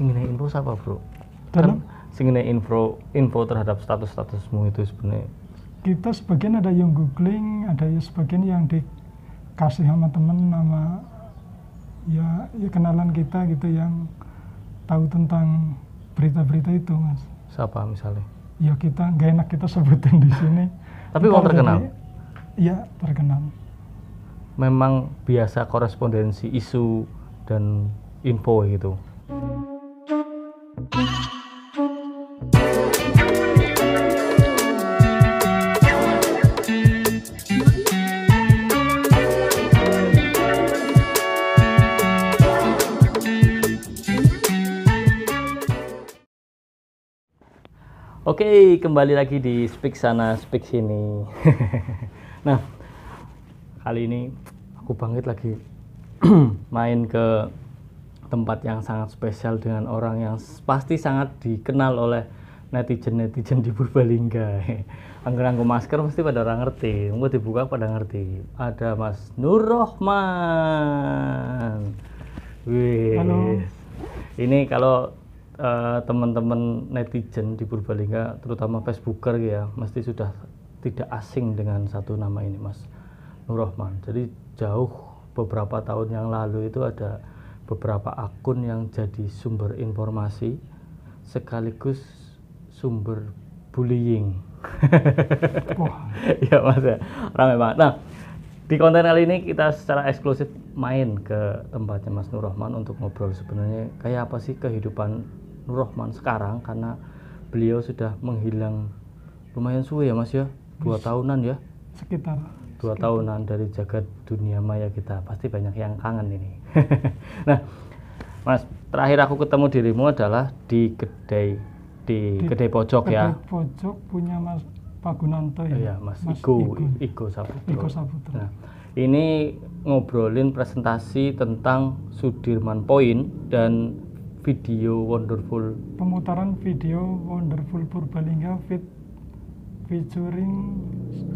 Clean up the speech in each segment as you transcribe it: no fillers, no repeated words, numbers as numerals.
Singine info siapa bro? Dalam Singine info terhadap statusmu itu sebenarnya. kita sebagian ada yang googling, ada yang sebagian yang dikasih sama temen, sama ya kenalan kita gitu yang tahu tentang berita-berita itu mas. Siapa misalnya? Ya kita nggak enak kita sebutin di sini. Tapi mau terkenal? Iya terkenal. Memang biasa korespondensi isu dan info gitu. Oke, kembali lagi di Speak Sana, Speak Sini. Nah, kali ini aku bangkit lagi main ke tempat yang sangat spesial dengan orang yang pasti sangat dikenal oleh netizen di Purbalingga. Angger-anggo masker mesti pada orang ngerti, engko dibuka pada ngerti. Ada Mas Nur Rohman. Wih. Halo. Ini kalau teman-teman netizen di Purbalingga, terutama Facebooker ya, mesti sudah tidak asing dengan satu nama ini, Mas Nur Rohman. Jadi jauh beberapa tahun yang lalu itu ada beberapa akun yang jadi sumber informasi sekaligus sumber bullying. Wah. Ya Mas ya, ramai banget. Nah, di konten kali ini kita secara eksklusif main ke tempatnya Mas Nur Rohman untuk ngobrol sebenarnya kayak apa sih kehidupan Nur Rohman sekarang, karena beliau sudah menghilang lumayan suwe ya Mas ya, 2 tahunan ya, Sekitar 2 tahunan dari jagat dunia maya kita. Pasti banyak yang kangen ini. Nah Mas, terakhir aku ketemu dirimu adalah di kedai pojok ya. Kedai pojok punya Mas Pagunanto ya. Iya, Mas Igo Saputro. Igo Saputro. Nah, ini ngobrolin presentasi tentang Sudirman Point dan video Wonderful. Pemutaran video Wonderful Purbalingga featuring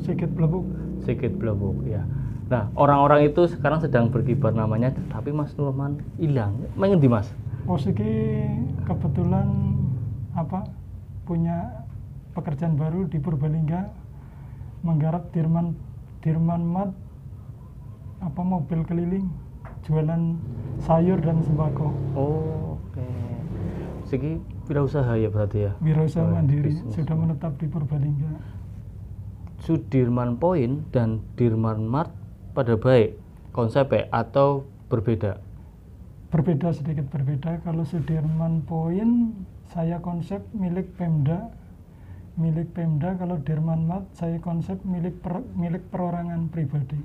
Sigit Blabuk. Sigit Blabuk ya. Nah, orang-orang itu sekarang sedang berkibar namanya, tapi Mas Nur Rohman hilang. Mengendi Mas? Oh, Sigi kebetulan punya pekerjaan baru di Purbalingga, menggarap Dirman Mat mobil keliling jualan sayur dan sembako. Oh, oke. Segi wirausaha ya berarti ya. Wirausaha mandiri, bisnis. sudah menetap di Purbalingga. Sudirman Point dan Dirman Mart pada baik konsepnya atau berbeda? Berbeda, sedikit berbeda. Kalau Sudirman Point saya konsep milik Pemda. Kalau Dirman Mart saya konsep milik perorangan pribadi.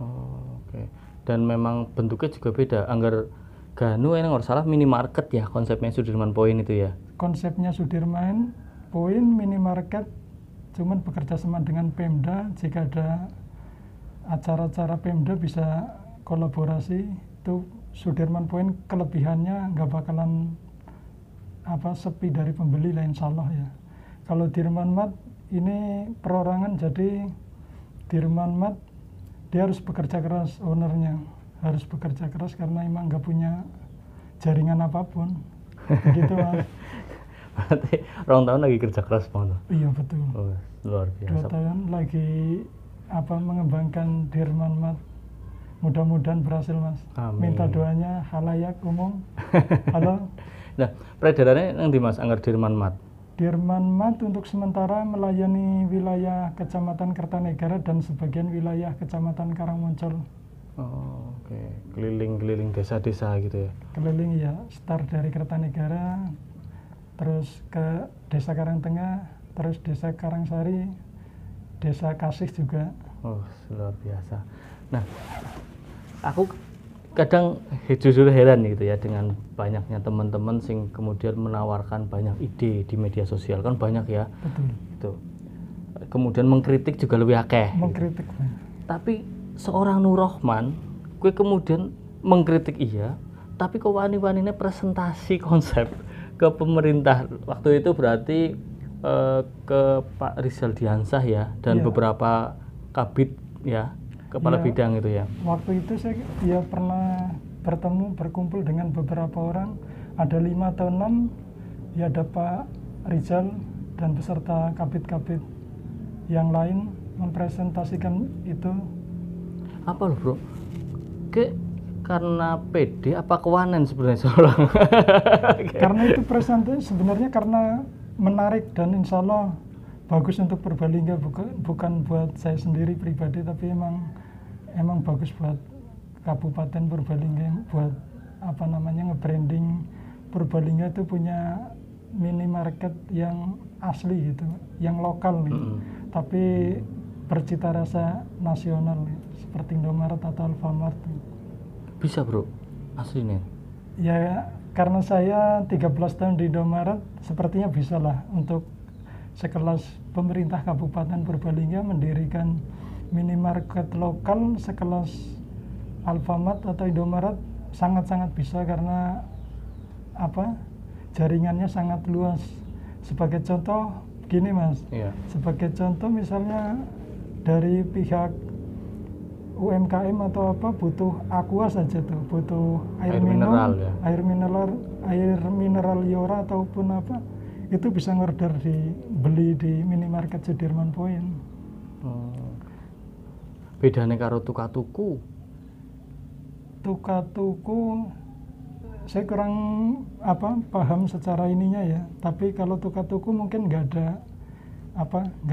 Oh, oke. Dan memang bentuknya juga beda. Anggar Ganu ini nggak salah minimarket ya konsepnya Sudirman Point itu ya. Konsepnya Sudirman Point minimarket, cuman bekerja sama dengan Pemda. Jika ada acara-acara Pemda bisa kolaborasi. Itu Sudirman Point kelebihannya nggak bakalan sepi dari pembeli lah, insya Allah ya. Kalau Dirman Mart ini perorangan, jadi Dirman Mart dia harus bekerja keras, ownernya harus bekerja keras karena emang nggak punya jaringan apapun. Begitu Mas. Berarti 2 tahun lagi kerja keras banget. Iya betul. Oh, luar 2 biasa. tahun lagi mengembangkan Dirman Mart. Mudah-mudahan berhasil Mas. Amin. Minta doanya halayak umum. Halo. Nah, peredarannya yang di Mas anggar Dirman Mart. Dirman Mart untuk sementara melayani wilayah Kecamatan Kertanegara dan sebagian wilayah Kecamatan Karangmoncol. Oh, oke. Keliling-keliling desa-desa gitu ya. Keliling ya, start dari Kertanegara, terus ke Desa Karangtengah, terus Desa Karangsari, Desa Kasih juga. Oh, luar biasa. Nah, aku kadang jujur heran gitu ya dengan banyaknya teman-teman sing kemudian menawarkan banyak ide di media sosial, kan banyak ya. Betul. Gitu. Kemudian mengkritik juga lebih akeh. Mengkritik. Tapi seorang Nur Rohman, gue kemudian mengkritik iya, tapi kok wani-waninya presentasi konsep ke pemerintah. Waktu itu berarti ke Pak Rizal Diansah ya, dan beberapa kabid ya, kepala bidang itu ya. Waktu itu saya pernah berkumpul dengan beberapa orang ada 5 atau 6, ya ada Pak Rizal dan beserta kabit-kabit yang lain mempresentasikan itu. Apa loh bro? Karena pede apa kewanen sebenarnya seorang? Karena itu presentasi sebenarnya karena menarik dan insya Allah bagus untuk Purbalingga, bukan buat saya sendiri pribadi, tapi emang bagus buat Kabupaten Purbalingga, buat apa namanya nge-branding Purbalingga itu punya minimarket yang asli gitu, yang lokal nih, tapi bercita rasa nasional nih, seperti Indomaret atau Alfamart. Bisa bro, aslinya? Ya karena saya 13 tahun di Indomaret, sepertinya bisa lah untuk sekelas pemerintah Kabupaten Purbalingga mendirikan minimarket lokal sekelas Alfamart atau Indomaret, sangat-sangat bisa karena apa, jaringannya sangat luas. Sebagai contoh gini mas, sebagai contoh misalnya dari pihak UMKM atau apa butuh aqua saja tuh, butuh air minum, mineral, ya? air mineral Yora ataupun apa, itu bisa ngorder beli di minimarket Sudirman Point. Bedanya karo tuku saya kurang paham secara ininya ya, tapi kalau tuku mungkin nggak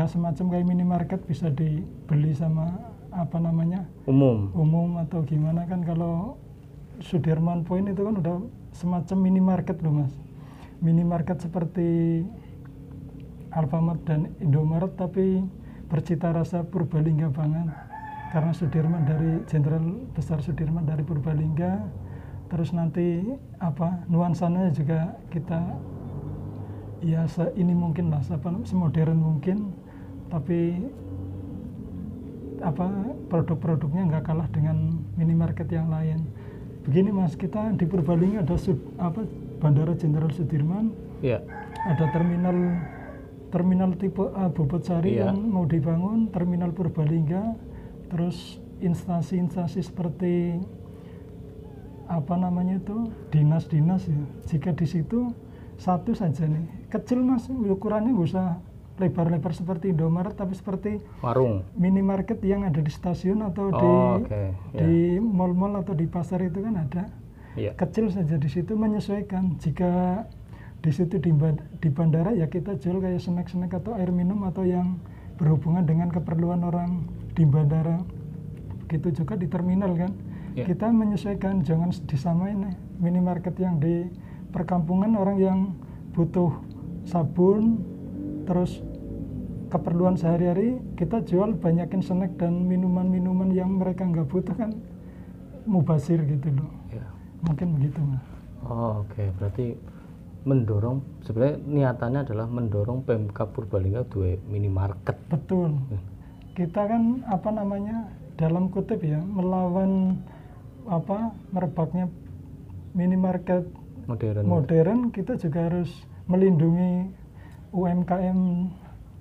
semacam kayak minimarket bisa dibeli sama umum atau gimana kan. Kalau Sudirman Point itu kan udah semacam minimarket loh mas, minimarket seperti Alfamart dan Indomaret tapi bercita rasa Purbalingga banget, karena Sudirman dari Jenderal Besar Sudirman dari Purbalingga, terus nanti nuansanya juga kita ya ini mungkin lah semodern mungkin, tapi produk-produknya nggak kalah dengan minimarket yang lain. Begini mas, kita di Purbalingga ada Bandara Jenderal Sudirman, ada terminal tipe A Bobotsari yang mau dibangun, terminal Purbalingga, terus instansi-instansi seperti dinas-dinas ya. Jika di situ satu saja nih, kecil mas, ukurannya nggak usah lebar-lebar seperti Indomaret, tapi seperti warung minimarket yang ada di stasiun atau di mall-mall atau di pasar itu kan ada. Kecil saja di situ, menyesuaikan. Jika di situ di bandara ya kita jual kayak snack-snack atau air minum atau yang berhubungan dengan keperluan orang di bandara. Begitu juga di terminal kan. Kita menyesuaikan, jangan disamain minimarket yang di perkampungan, orang yang butuh sabun terus keperluan sehari-hari, kita jual banyakin snack dan minuman-minuman yang mereka nggak butuh kan, mubazir gitu loh. Mungkin begitu mas. Berarti mendorong, sebenarnya niatannya adalah mendorong Pemkab Purbalingga dua minimarket. Betul. Kita kan dalam kutip ya, melawan merebaknya minimarket modern, kita juga harus melindungi UMKM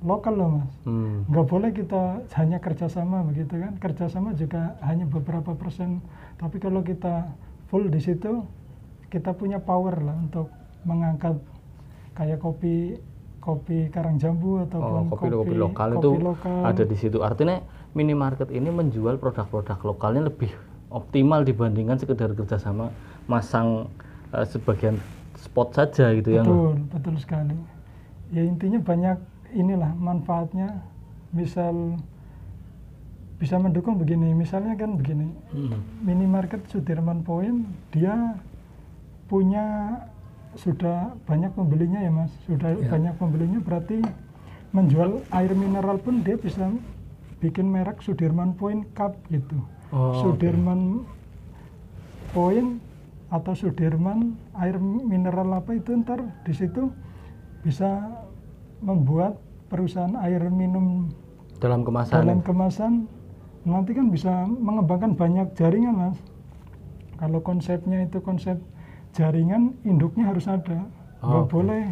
lokal loh mas. Nggak boleh kita hanya kerjasama begitu kan, kerjasama juga hanya beberapa persen, tapi kalau kita full di situ, kita punya power lah untuk mengangkat kayak kopi Karangjambu ataupun kopi lokal itu ada di situ. Artinya minimarket ini menjual produk-produk lokalnya lebih optimal dibandingkan sekedar kerjasama masang sebagian spot saja gitu ya. Betul sekali. Ya intinya banyak inilah manfaatnya. Misal bisa mendukung begini, misalnya kan begini, minimarket Sudirman Point dia punya sudah banyak pembelinya ya mas, banyak pembelinya, berarti menjual air mineral pun dia bisa bikin merek Sudirman Point Cup gitu. Sudirman Point atau Sudirman air mineral apa itu, ntar di situ bisa membuat perusahaan air minum dalam kemasan, nanti kan bisa mengembangkan banyak jaringan mas. Kalau konsepnya itu konsep jaringan, induknya harus ada. Nggak boleh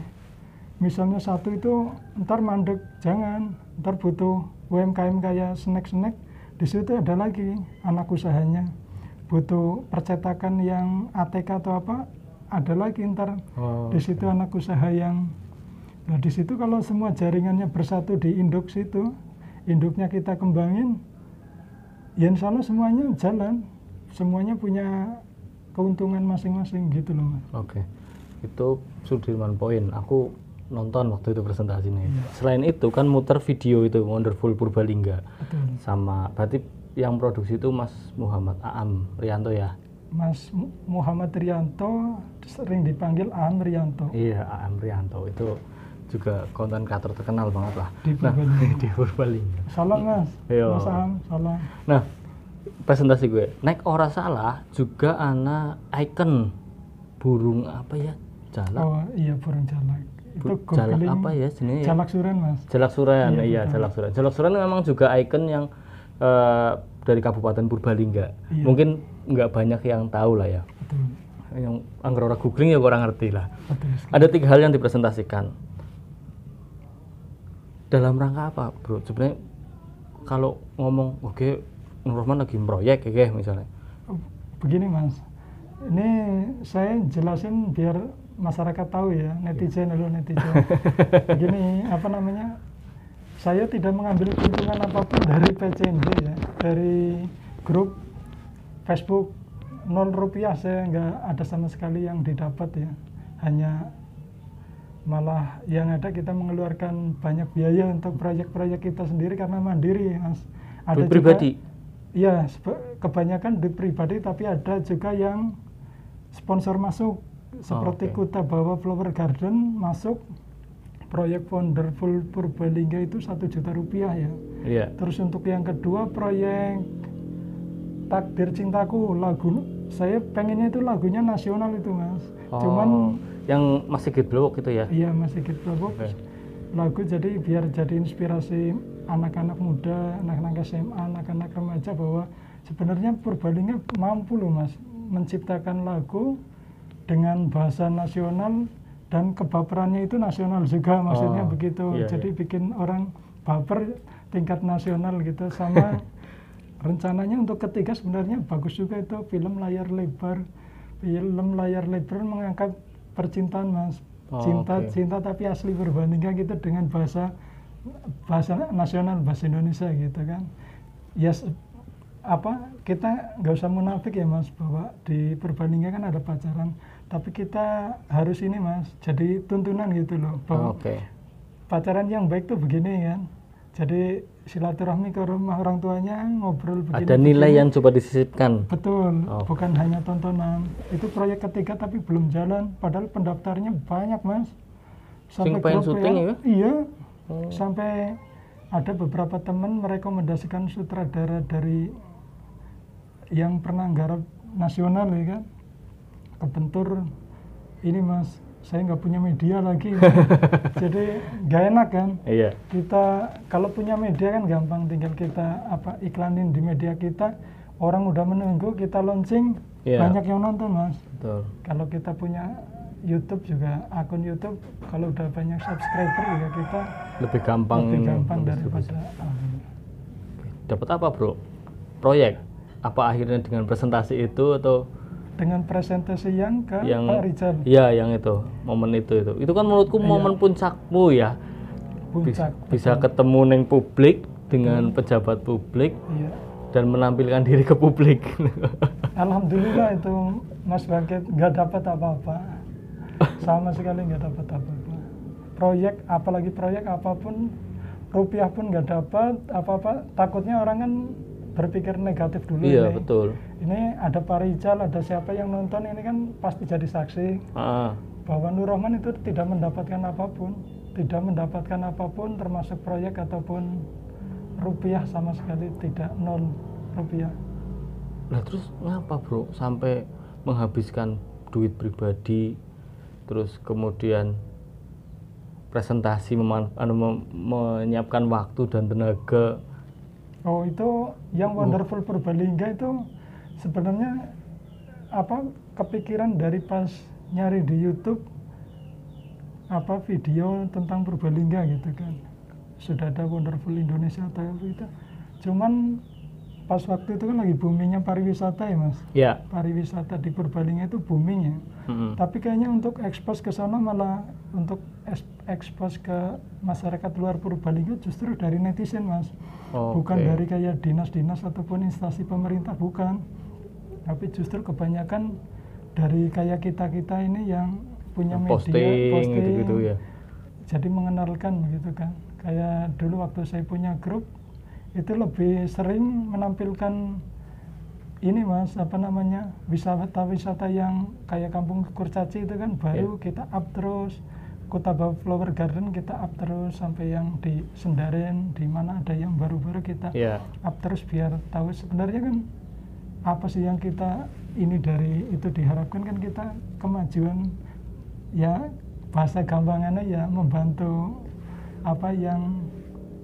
misalnya satu itu ntar mandek, jangan. Ntar butuh UMKM kayak snack-snack, di situ ada lagi anak usahanya. Butuh percetakan yang ATK atau apa, ada lagi ntar Oh, di situ anak usaha yang, nah di situ kalau semua jaringannya bersatu di induk situ, induknya kita kembangin, ya insya Allah semuanya jalan, semuanya punya keuntungan masing-masing gitu loh Mas. oke. Itu Sudirman Point. Aku nonton waktu itu presentasinya. Iya. Selain itu kan muter video itu Wonderful Purbalingga. Betul. Sama berarti yang produksi itu Mas Muhammad Aam Rianto ya. Mas Muhammad Rianto sering dipanggil Aam Rianto. Iya, Aam Rianto itu juga konten kreator terkenal banget lah. Di Nah, Purbalingga. di Purbalingga. Salam Mas, Iya. Mas Aam, salam. Nah, presentasi gue naik ora salah juga ana icon burung apa ya? Jalak. Oh iya burung jalak. Itu Jalak googling apa ya jenisnya? Jalak suren Mas. Jalak Suren, Iya, iya, betul. Jalak Suren. Jalak Suren memang juga ikon yang dari Kabupaten Purbalingga. Iya. Mungkin nggak banyak yang tahu lah ya. Betul. Yang anggar ora googling ya kurang ngerti lah. Betul sekali. Ada 3 hal yang dipresentasikan. Dalam rangka apa, Bro? Sebenarnya kalau ngomong, oke, Nur Rahman lagi proyek, kayak misalnya. Begini Mas, ini saya jelasin biar masyarakat tahu ya, netizen dulu netizen. Begini, apa namanya, saya tidak mengambil keuntungan apapun dari PCND ya, dari grup Facebook, 0 rupiah saya nggak ada sama sekali yang didapat ya, hanya malah yang ada kita mengeluarkan banyak biaya untuk proyek-proyek kita sendiri karena mandiri Mas. Duit juga- pribadi. Iya, kebanyakan duit pribadi, tapi ada juga yang sponsor masuk seperti oke. Kuta Bawa Flower Garden masuk proyek Wonderful Purbalingga itu 1 juta rupiah ya. Iya. Terus untuk yang kedua proyek Takdir Cintaku, lagu saya pengennya itu lagunya nasional itu Mas. Oh, Cuman yang masih Sigit Blowok itu ya. iya masih gitu Oke. lagu jadi biar jadi inspirasi anak-anak muda, anak-anak SMA, anak-anak remaja bahwa sebenarnya Purbalingga mampu loh Mas menciptakan lagu dengan bahasa nasional dan kebaperannya itu nasional juga maksudnya Oh, begitu. iya, Jadi iya. bikin orang baper tingkat nasional gitu sama rencananya untuk ketiga sebenarnya bagus juga itu film layar lebar. Film layar lebar mengangkat percintaan Mas. Oh, cinta oke. cinta tapi asli Purbalingga gitu dengan bahasa nasional, bahasa Indonesia gitu kan. Ya apa kita nggak usah munafik ya Mas bahwa di Purbalingga kan ada pacaran, tapi kita harus ini Mas jadi tuntunan gitu loh bahwa Oke. pacaran yang baik tuh begini kan. Jadi silaturahmi ke rumah orang tuanya, ngobrol begini. Ada nilai begini. yang coba disisipkan. Betul, Oh. bukan hanya tontonan. Itu proyek ketiga tapi belum jalan, padahal pendaftarnya banyak Mas. Sing pengen grup syuting ya? Iya, Oh. sampai ada beberapa teman merekomendasikan sutradara dari yang pernah garap nasional ya kan. Kebentur ini Mas, saya nggak punya media lagi. Jadi nggak enak kan. Iya. Kita kalau punya media kan gampang, tinggal kita apa iklanin di media kita, orang udah menunggu, kita launching, Iya. banyak yang nonton Mas. Betul. Kalau kita punya YouTube juga, akun YouTube, kalau udah banyak subscriber juga kita Lebih gampang lebih ini gampang mendistribusi. daripada Dapat apa, Bro? Proyek? Apa akhirnya dengan presentasi itu atau dengan presentasi yang ke yang Pak Rizal Iya, yang itu, momen itu. Itu kan menurutku Iya. momen puncakmu ya. puncak. Bisa betul. ketemu neng publik dengan pejabat publik Iya. dan menampilkan diri ke publik. Alhamdulillah itu Mas Bangkit nggak dapat apa-apa, sama sekali nggak dapat apa-apa. Proyek, apalagi proyek apapun, rupiah pun nggak dapat apa-apa. Takutnya orang kan berpikir negatif dulu. Iya, ini. betul. Ini ada Pak Rizal, ada siapa yang nonton ini kan pasti jadi saksi Ah, bahwa Nur Rahman itu tidak mendapatkan apapun, termasuk proyek ataupun rupiah sama sekali tidak, 0 rupiah. lah terus ngapa, Bro, sampai menghabiskan duit pribadi, terus kemudian presentasi menyiapkan waktu dan tenaga. Oh itu yang Wonderful Purbalingga itu sebenarnya apa kepikiran dari pas nyari di YouTube apa video tentang Purbalingga gitu kan, sudah ada Wonderful Indonesia atau apa itu, cuman pas waktu itu kan lagi boomingnya pariwisata ya mas. Ya. Pariwisata di Purbalingga itu booming ya. Tapi kayaknya untuk ekspos ke sana malah untuk ekspos ke masyarakat luar Purbalingga justru dari netizen mas. Bukan dari kayak dinas-dinas ataupun instansi pemerintah, bukan. Tapi justru kebanyakan dari kayak kita-kita ini yang punya media posting gitu-gitu ya. Jadi mengenalkan begitu kan. Kayak dulu waktu saya punya grup itu lebih sering menampilkan ini mas, apa namanya, wisata-wisata yang kayak Kampung Kurcaci itu kan baru kita up terus, Kota Flower Garden kita up terus, sampai yang di Sendaren, di mana ada yang baru-baru kita up terus biar tahu sebenarnya kan apa sih yang kita ini dari itu diharapkan kan kita kemajuan ya, bahasa gampangannya ya membantu apa yang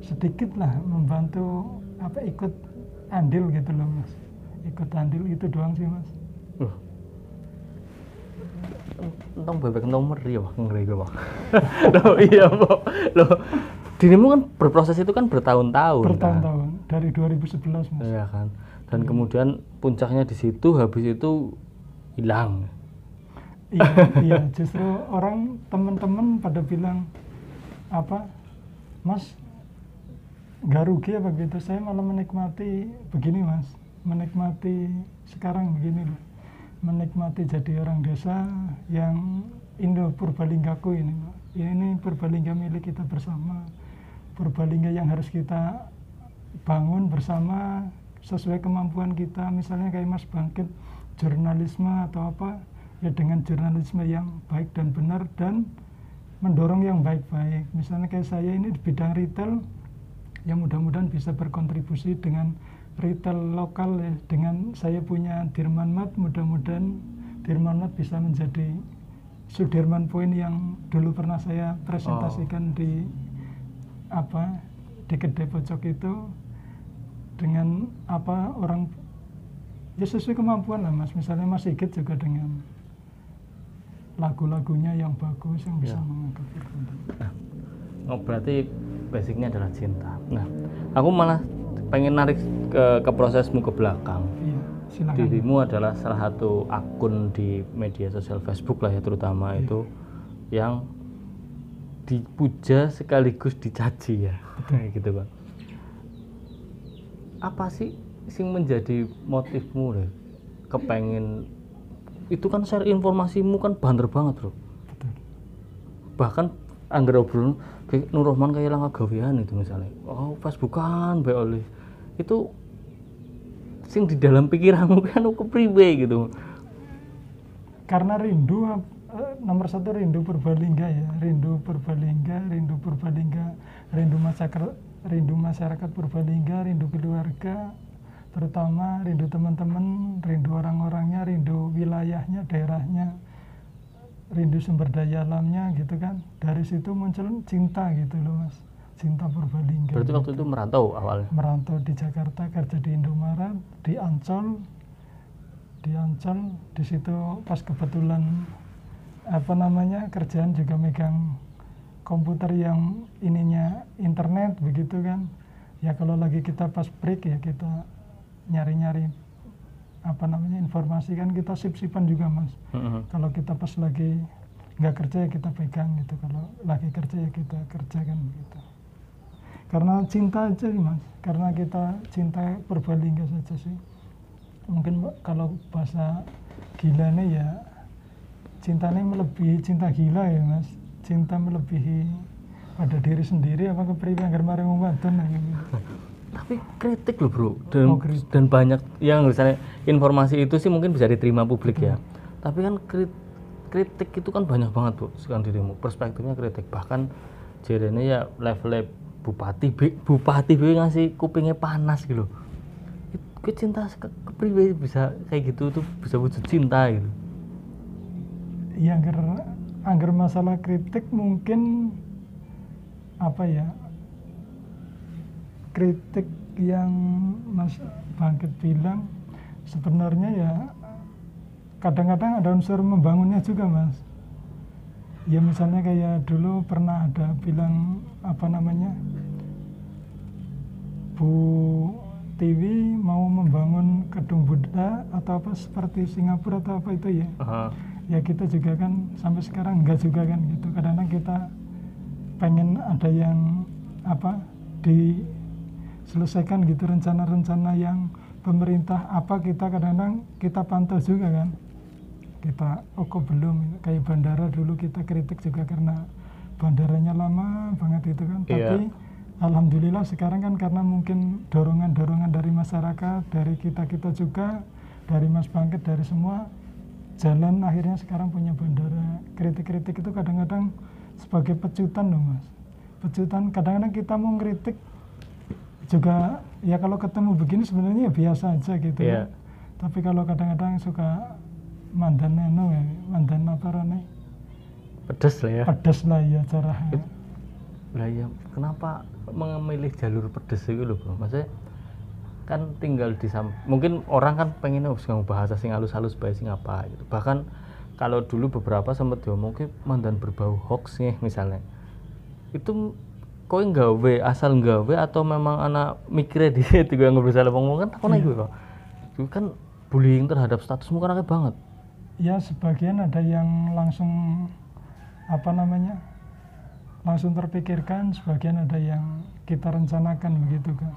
sedikit lah, membantu apa ikut andil gitu loh mas, ikut andil itu doang sih mas. Tentang bebek nomor ya pak, ngeri gue pak. Loh iya pak, loh dirimu kan berproses itu kan bertahun-tahun. Bertahun-tahun kan? Dari 2011 mas. Iya kan, dan kemudian puncaknya di situ, habis itu hilang. Iya, justru orang teman-teman pada bilang apa, mas nggak rugi apa gitu, saya malah menikmati begini mas, menikmati sekarang begini loh, menikmati jadi orang desa yang Indo Purbalinggaku ini Purbalingga milik kita bersama, Purbalingga yang harus kita bangun bersama sesuai kemampuan kita, misalnya kayak mas bangkit jurnalisme atau apa ya, dengan jurnalisme yang baik dan benar dan mendorong yang baik-baik. Misalnya kayak saya ini di bidang retail, yang mudah-mudahan bisa berkontribusi dengan retail lokal ya, dengan saya punya Dirman Mart, mudah-mudahan Dirman Mart bisa menjadi Sudirman Point yang dulu pernah saya presentasikan di apa, di kedai pojok itu, dengan apa orang ya sesuai kemampuan lah mas. Misalnya Mas Sigit juga dengan lagu-lagunya yang bagus yang bisa mengangkat. Oh berarti basicnya adalah cinta. Nah, aku malah pengen narik ke prosesmu ke belakang. Iya, silakan. Dirimu adalah salah satu akun di media sosial Facebook lah ya, terutama itu yang dipuja sekaligus dicaci ya, kayak gitu bang. Apa sih sing menjadi motifmu deh kepengen itu kan share informasimu kan banter banget bro. Betul. Bahkan anggar obrolan kayak Nur Rahman kayak langkah gawean itu misalnya, oh Facebookan be oleh itu sing di dalam pikiranmu kan kepriwe gitu. Karena rindu nomor satu, rindu Purbalingga ya, rindu Purbalingga, rindu Purbalingga, rindu masyarakat Purbalingga, rindu keluarga, terutama rindu teman-teman, rindu orang-orangnya, rindu wilayahnya, daerahnya, rindu sumber daya alamnya gitu kan. Dari situ muncul cinta gitu loh mas, cinta Purbalingga. Berarti waktu itu merantau awalnya? Merantau di Jakarta, kerja di Indomaret, di Ancol, di situ pas kebetulan apa namanya kerjaan juga megang komputer yang ininya internet begitu kan. Ya kalau lagi kita pas break ya kita nyari-nyari apa namanya informasi kan, kita sip-sipan juga mas. Kalau kita pas lagi nggak kerja ya kita pegang gitu, kalau lagi kerja ya kita kerjakan gitu. Karena cinta aja sih mas, karena kita cinta Purbalingga saja sih. Mungkin kalau bahasa gilanya ya cintanya melebihi cinta gila ya mas, cinta melebihi pada diri sendiri apa kepriwe agar mari wong wadon gitu. Tapi kritik loh bro, dan banyak yang misalnya informasi itu sih mungkin bisa diterima publik ya, tapi kan kritik itu kan banyak banget bro. Sekarang dirimu perspektifnya kritik, bahkan jadinya ya level bupati B ngasih kupingnya panas gitu. Itu cinta kepriwe bisa kayak gitu tuh, bisa wujud cinta gitu. Ya anggar masalah kritik mungkin apa ya, kritik yang Mas Bangkit bilang sebenarnya ya kadang-kadang ada unsur membangunnya juga mas. Ya misalnya kayak dulu pernah ada bilang apa namanya, Bu Pertiwi mau membangun gedung Buddha atau apa seperti Singapura atau apa itu ya. Ya kita juga kan sampai sekarang enggak juga kan gitu. Kadang-kadang kita pengen ada yang apa diselesaikan gitu rencana-rencana yang pemerintah apa, kita kadang-kadang kita pantau juga kan. Kita kok belum, kayak bandara dulu kita kritik juga karena bandaranya lama banget itu kan. Tapi alhamdulillah sekarang kan karena mungkin dorongan-dorongan dari masyarakat, dari kita-kita juga, dari Mas Bangkit, dari semua, jalan akhirnya sekarang punya bandara. Kritik-kritik itu kadang-kadang sebagai pecutan loh Mas. Pecutan, kadang-kadang kita mau ngeritik juga ya kalau ketemu begini sebenarnya ya biasa aja gitu ya. Tapi kalau kadang-kadang suka mandan apa rane? Pedes lah ya. Pedes lah ya cara. Lah ya, kenapa memilih jalur pedes itu loh bro? Maksudnya kan tinggal di mungkin orang kan pengennya ngomong bahasa sing halus-halus bae sing apa gitu. Bahkan kalau dulu beberapa sempat diomongin mandan berbau hoax nih misalnya. Itu kowe nggawe asal nggawe atau memang anak mikirnya dia juga nggak bisa ngomong kan takon iku kok. Itu kan bullying terhadap statusmu kan akeh banget. Ya sebagian ada yang langsung apa namanya? Langsung terpikirkan, sebagian ada yang kita rencanakan begitu kan.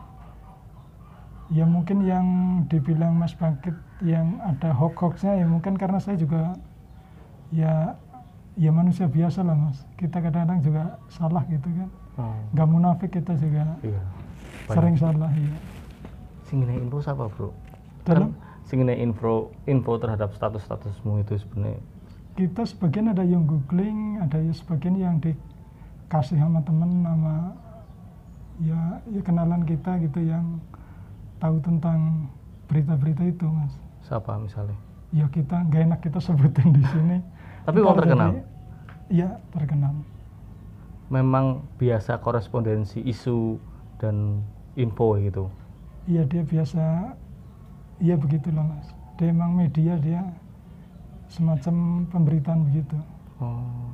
Ya mungkin yang dibilang Mas Bangkit yang ada hoax-hoaxnya ya mungkin karena saya juga ya manusia biasa lah Mas. Kita kadang-kadang juga salah gitu kan. Gak munafik kita juga. Sering salah ya. Sing info siapa bro? Dalam sing info terhadap statusmu itu sebenarnya kita sebagian ada yang googling, ada ya sebagian yang dikasih sama temen, sama ya kenalan kita gitu yang tahu tentang berita-berita itu Mas. Siapa misalnya? Ya kita nggak enak kita sebutin di sini. Tapi mau terkenal? Iya terkenal. Memang biasa korespondensi isu dan info gitu? Iya dia biasa. Iya begitulah Mas. Dia emang media, dia semacam pemberitaan begitu. Oh,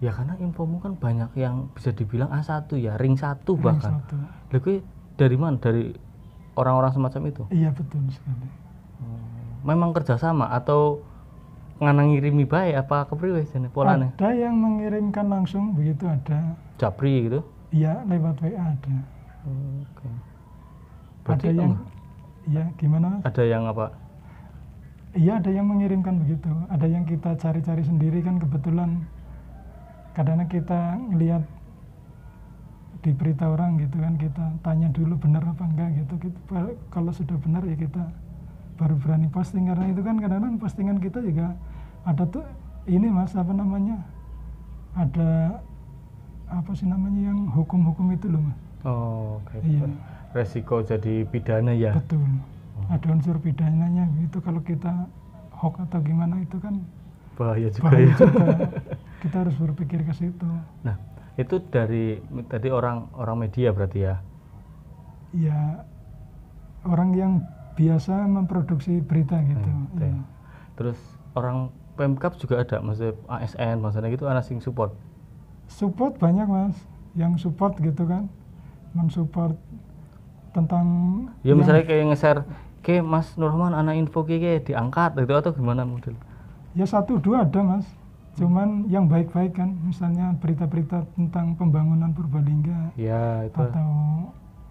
ya karena infomu kan banyak yang bisa dibilang A1 ya, ring 1 bahkan. Lalu dari mana? Dari orang-orang semacam itu? Iya betul sekali. Memang kerjasama atau nganangirimi bae apa kepriwe jane polane? Ada yang mengirimkan langsung begitu, ada. Japri gitu? Iya lewat WA ada. Oke. Ada yang ya gimana? Ada yang apa? Iya ada yang mengirimkan begitu. Ada yang kita cari-cari sendiri kan, kebetulan kadang-kadang kita ngelihat di berita orang gitu kan, kita tanya dulu benar apa enggak gitu. Kalau sudah benar ya kita baru berani posting, karena itu kan kadang-kadang postingan kita juga ada tuh ini Mas apa namanya, ada apa sih namanya yang hukum-hukum itu loh Mas. Oh oke. Iya. Resiko jadi pidana ya. Betul. Ada unsur pidananya gitu kalau kita hoax atau gimana itu kan bahaya juga ya. Kita harus berpikir ke situ. Nah itu dari tadi orang media berarti ya? Ya orang yang biasa memproduksi berita gitu. Ya. Terus orang Pemkab juga ada, maksudnya ASN maksudnya gitu, anak sing support? Support banyak Mas, yang support gitu kan, mensupport tentang ya misalnya kayak nge-share ke Mas Nurman anak info kayak diangkat gitu atau gimana model? Ya 1-2 ada Mas, cuman yang baik-baik kan, misalnya berita-berita tentang pembangunan Purbalingga ya, itu. Atau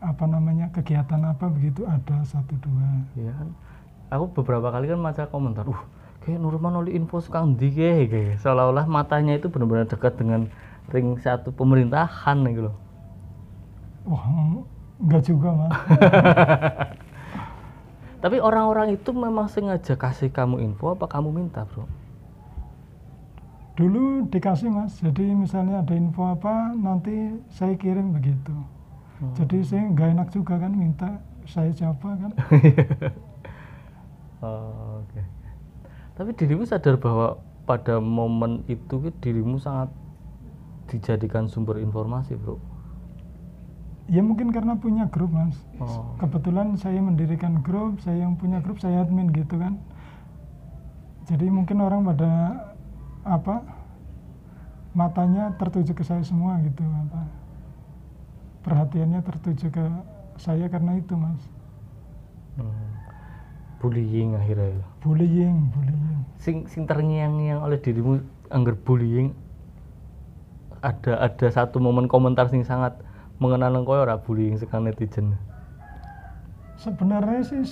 apa namanya kegiatan apa begitu ada 1-2. Ya kan, aku beberapa kali kan baca komentar, kayak Nurman oleh info sekarang di kayak seolah-olah matanya itu benar-benar dekat dengan ring 1 pemerintahan gitu loh. Wah enggak juga Mas. Tapi orang-orang itu memang sengaja kasih kamu info apa kamu minta bro? Dulu dikasih Mas, jadi misalnya ada info apa nanti saya kirim begitu. Jadi saya nggak enak juga kan minta saya siapa kan. Oke. Tapi dirimu sadar bahwa pada momen itu dirimu sangat dijadikan sumber informasi bro? Ya mungkin karena punya grup Mas. Kebetulan saya mendirikan grup, saya yang punya grup, saya admin gitu kan. Jadi mungkin orang pada apa matanya tertuju ke saya semua gitu, apa perhatiannya tertuju ke saya karena itu Mas. Bullying akhirnya ya. Bullying. Sing terngiang-ngiang oleh dirimu angger bullying, ada satu momen komentar sing sangat mengenal koyo ora bullying sekang netizen. Sebenarnya sih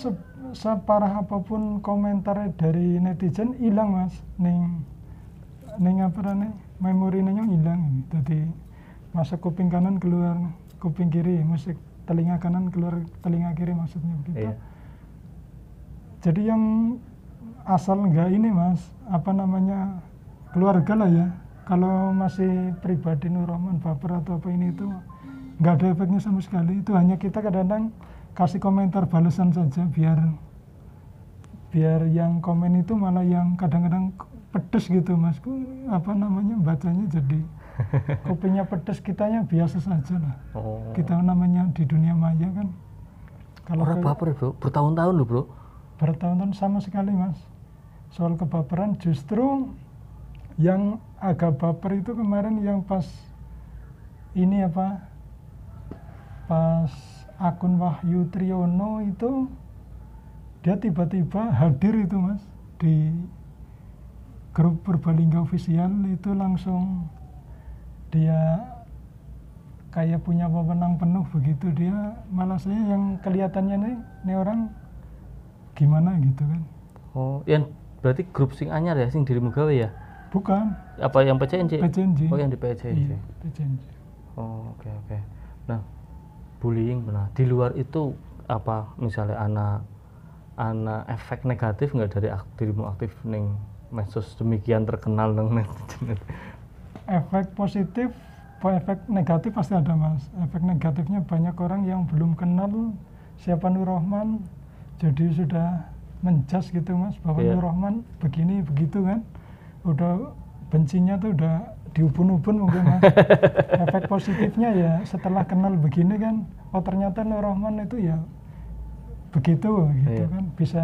separah apapun komentar dari netizen hilang mas, ning apa namanya memorinya hilang. Jadi masuk kuping kanan keluar kuping kiri, musik telinga kanan keluar telinga kiri, maksudnya begitu. Iya. Jadi yang asal enggak ini mas, apa namanya keluarga lah ya. Kalau masih pribadi Nur Rahman baper atau apa ini itu nggak ada efeknya sama sekali. Itu hanya kita kadang-kadang kasih komentar balasan saja biar yang komen itu malah yang kadang-kadang pedes gitu mas. Apa namanya bacanya jadi kupingnya pedes, kitanya biasa saja lah. Kita namanya di dunia maya kan. Kalau orang baper bro, bertahun-tahun loh bro. Bertahun-tahun sama sekali mas. Soal kebaperan justru yang agak baper itu kemarin yang pas ini apa, pas akun Wahyu Triyono itu dia tiba-tiba hadir itu mas di grup Purbalingga official itu, langsung dia kayak punya wewenang penuh begitu. Dia malah saya yang kelihatannya nih orang gimana gitu kan. Oh, yang berarti grup sing anyar ya, sing dirimu gawe ya? Bukan. Apa yang PCNJ? PCNJ. Oh, yang di PCNJ. Iya, PCNJ. Oh, oke. Nah, bullying benar. Di luar itu apa misalnya ana efek negatif nggak dari dirimu aktif ning medsos demikian terkenal nang netizen? Efek positif, efek negatif pasti ada mas. Efek negatifnya banyak orang yang belum kenal siapa Nur Rahman, jadi sudah menjas gitu mas, bahwa Nur Rahman begini begitu kan. Udah bencinya tuh udah diubun-ubun mungkin mas. Efek positifnya ya setelah kenal begini kan, oh ternyata Nur Rahman itu ya begitu gitu kan. Bisa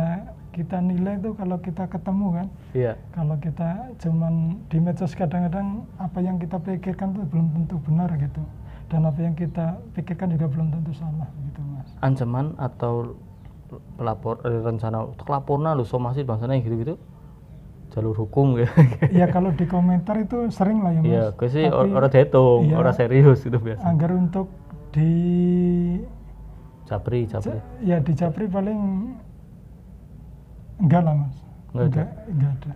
kita nilai tuh kalau kita ketemu kan. Kalau kita cuman di medsos kadang-kadang apa yang kita pikirkan tuh belum tentu benar gitu, dan apa yang kita pikirkan juga belum tentu salah gitu mas. Ancaman atau rencana untuk laporna lo somasi bangsanya gitu-gitu jalur hukum ya. Ya kalau di komentar itu sering lah ya mas. Iya, gue sih orang dihitung, orang serius gitu biasa. Agar untuk di Japri. Ya di Japri paling enggak lah mas. Enggak ada.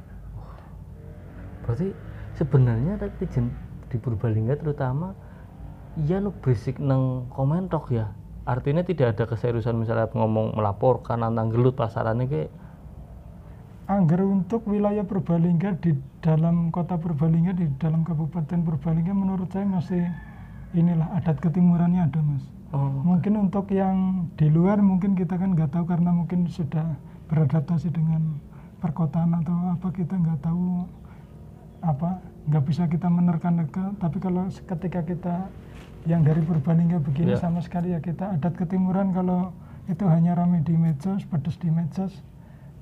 Berarti sebenarnya netizen di Purbalingga terutama ya nu berisik nang komentok ya. Artinya tidak ada keseriusan misalnya ngomong melaporkan tentang gelut pasarannya kayak. Angger untuk wilayah Purbalingga, di dalam kota Purbalingga, di dalam kabupaten Purbalingga menurut saya masih inilah adat ketimurannya ada mas. Mungkin untuk yang di luar mungkin kita kan nggak tahu karena mungkin sudah beradaptasi dengan perkotaan atau apa, kita nggak tahu apa, nggak bisa kita menerka-nerka. Tapi kalau ketika kita yang dari Purbalingga begini sama sekali ya kita adat ketimuran, kalau itu hanya ramai di medsos, pedes di medsos,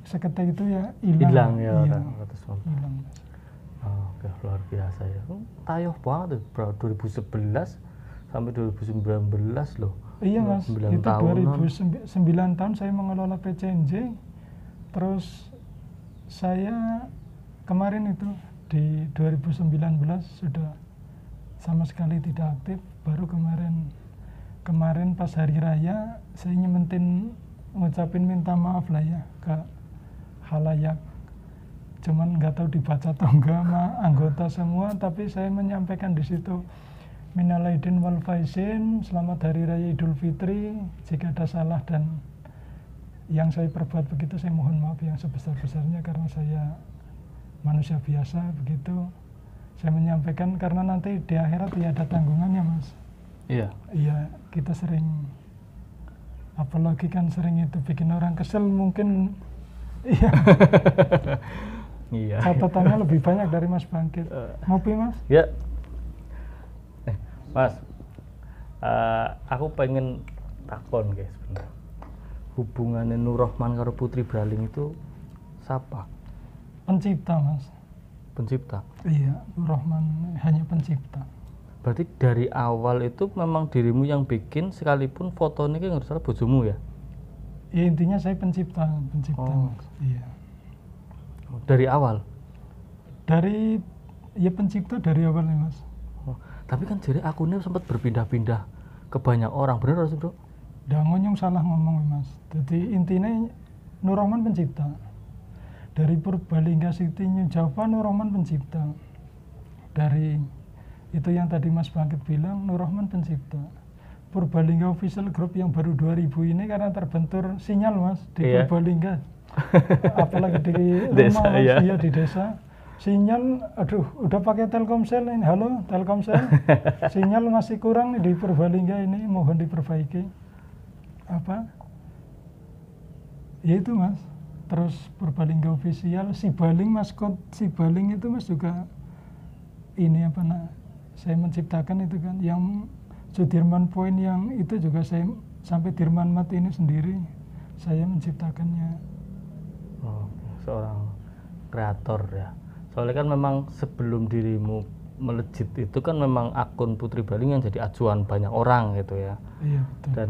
seketika itu ya hilang ya. Hilang. Oke, luar biasa ya. Tayoh banget bro, 2011 sampai 2019 loh. Iya mas, 9 itu tahunan. 2009 tahun saya mengelola PCNJ. Terus saya kemarin itu di 2019 sudah sama sekali tidak aktif. Baru kemarin pas hari raya saya nyementin ngucapin minta maaf lah ya ke halayak, cuman nggak tahu dibaca atau enggak sama anggota semua, tapi saya menyampaikan di situ minal aidin wal faizin, selamat hari raya Idul Fitri, jika ada salah dan yang saya perbuat begitu saya mohon maaf yang sebesar-besarnya karena saya manusia biasa begitu. Saya menyampaikan karena nanti di akhirat ya ada tanggungannya mas. Iya, kita sering, apalagi kan sering itu bikin orang kesel mungkin. Iya. Catatannya lebih banyak dari Mas Bangkit. Ngopi mas? Ya. Mas, aku pengen takon guys, hubungannya Nur Rahman karo Putri Braling itu siapa? Pencipta mas. Pencipta? Iya, Nur Rahman hanya pencipta. Berarti dari awal itu memang dirimu yang bikin, sekalipun fotonya kan nggak salah bojomu ya? Ya intinya saya pencipta Oh. Mas. Iya. Dari awal. Dari ya pencipta dari awal nih Mas. Oh, tapi kan jadi akunnya sempat berpindah-pindah ke banyak orang, bener sih bro? Ngonyong salah ngomong Mas. Jadi intinya Nur Rahman pencipta. Dari Purbalingga City New Java Nur Rahman pencipta. Dari itu yang tadi Mas Bangkit bilang Nur Rahman pencipta. Purbalingga Official Group yang baru 2000 ini karena terbentur sinyal Mas di Iya. Purbalingga. Apalagi di Desa, rumah Mas, iya. iya di desa. Sinyal, aduh, udah pakai Telkomsel ini. Halo, Telkomsel. Sinyal masih kurang nih di Purbalingga ini, mohon diperbaiki. Apa? Ya itu Mas. Terus Purbalingga Official, Sibaling, maskot Sibaling itu Mas juga ini apa nah, saya menciptakan itu kan yang Sudirman Point yang itu juga saya sampai Dirman Mat ini sendiri saya menciptakannya. Oh, seorang kreator ya. Soalnya kan memang sebelum dirimu melejit itu kan memang akun Putri Baling yang jadi acuan banyak orang gitu ya. Iya betul. Dan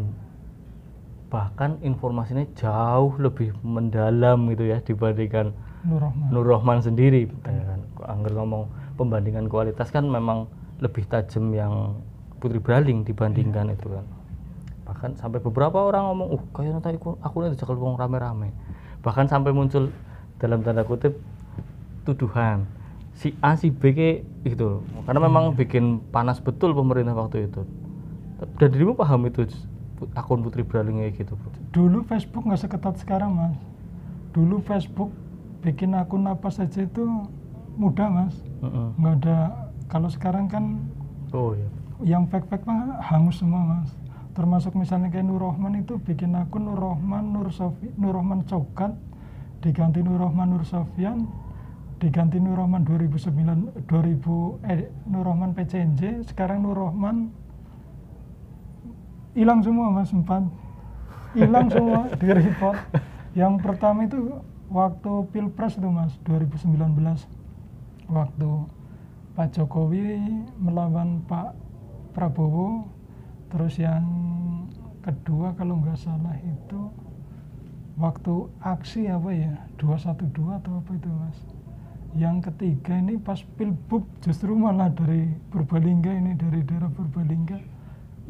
bahkan informasinya jauh lebih mendalam gitu ya dibandingkan Nur Rahman. Nur Rahman sendiri. Ya kan? Angger ngomong pembandingan kualitas kan memang lebih tajam yang Putri Baling dibandingkan itu kan. Bahkan sampai beberapa orang ngomong, kayaknya tadi akunnya dicekel wong rame-rame. Bahkan sampai muncul dalam tanda kutip tuduhan si A si B ke gitu. Karena memang bikin panas betul pemerintah waktu itu. Dan dirimu paham itu akun Putri Baling kayak gitu, bro? Dulu Facebook nggak seketat sekarang Mas. Dulu Facebook bikin akun apa saja itu mudah Mas. Nggak ada, kalau sekarang kan Oh iya. yang fake-fake mah hangus semua Mas. Termasuk misalnya kayak Nur Rahman itu bikin akun Nur Rahman Nur Rahman Cokat, diganti Nur Rahman Nur Sofyan, diganti Nur Rahman 2009 Nur Rahman PCNJ, sekarang Nur Rahman hilang semua Mas, 4 hilang semua di report. Yang pertama itu waktu Pilpres itu Mas 2019, waktu Pak Jokowi melawan Pak Prabowo. Terus yang kedua kalau nggak salah itu waktu aksi apa ya 212 atau apa itu Mas. Yang ketiga ini pas Pilbub justru malah dari Purbalingga ini, dari daerah Purbalingga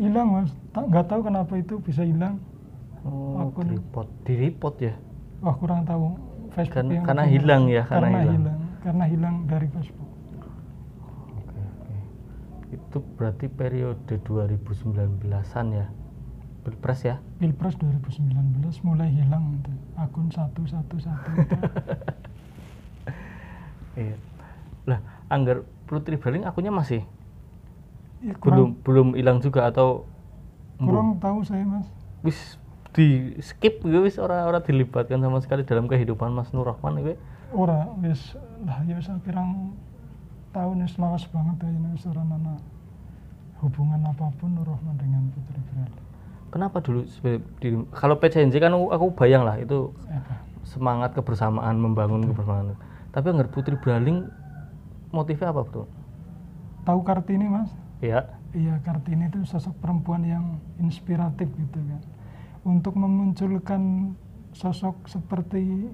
hilang Mas. Nggak tahu kenapa itu bisa hilang. Oh, Akun. di report ya. Wah kurang tahu Facebook yang Karena lebih hilang ngerti. ya, Karena hilang dari Facebook. Oke. Itu berarti periode 2019-an ya. Pilpres ya. Pilpres 2019 mulai hilang itu akun 111 itu. Iya. Lah, anggar Putri Baling akunnya masih Ya, belum hilang juga atau kurang tahu saya Mas. wis di skip gitu, wis orang dilibatkan sama sekali dalam kehidupan Mas Nur Rahman itu. Ora wis lah ya wis pirang tahun wis lawas banget ya wis ora ana hubungan apapun Nur Rahman dengan Putri Baling. Kenapa dulu kalau PCNJ kan aku bayang lah itu Apa? semangat kebersamaan, membangun kebersamaan. Tapi anggar Putri Baling motifnya apa, Bro? Tahu Kartini Mas? Iya. Iya, Kartini itu sosok perempuan yang inspiratif gitu kan. Untuk memunculkan sosok seperti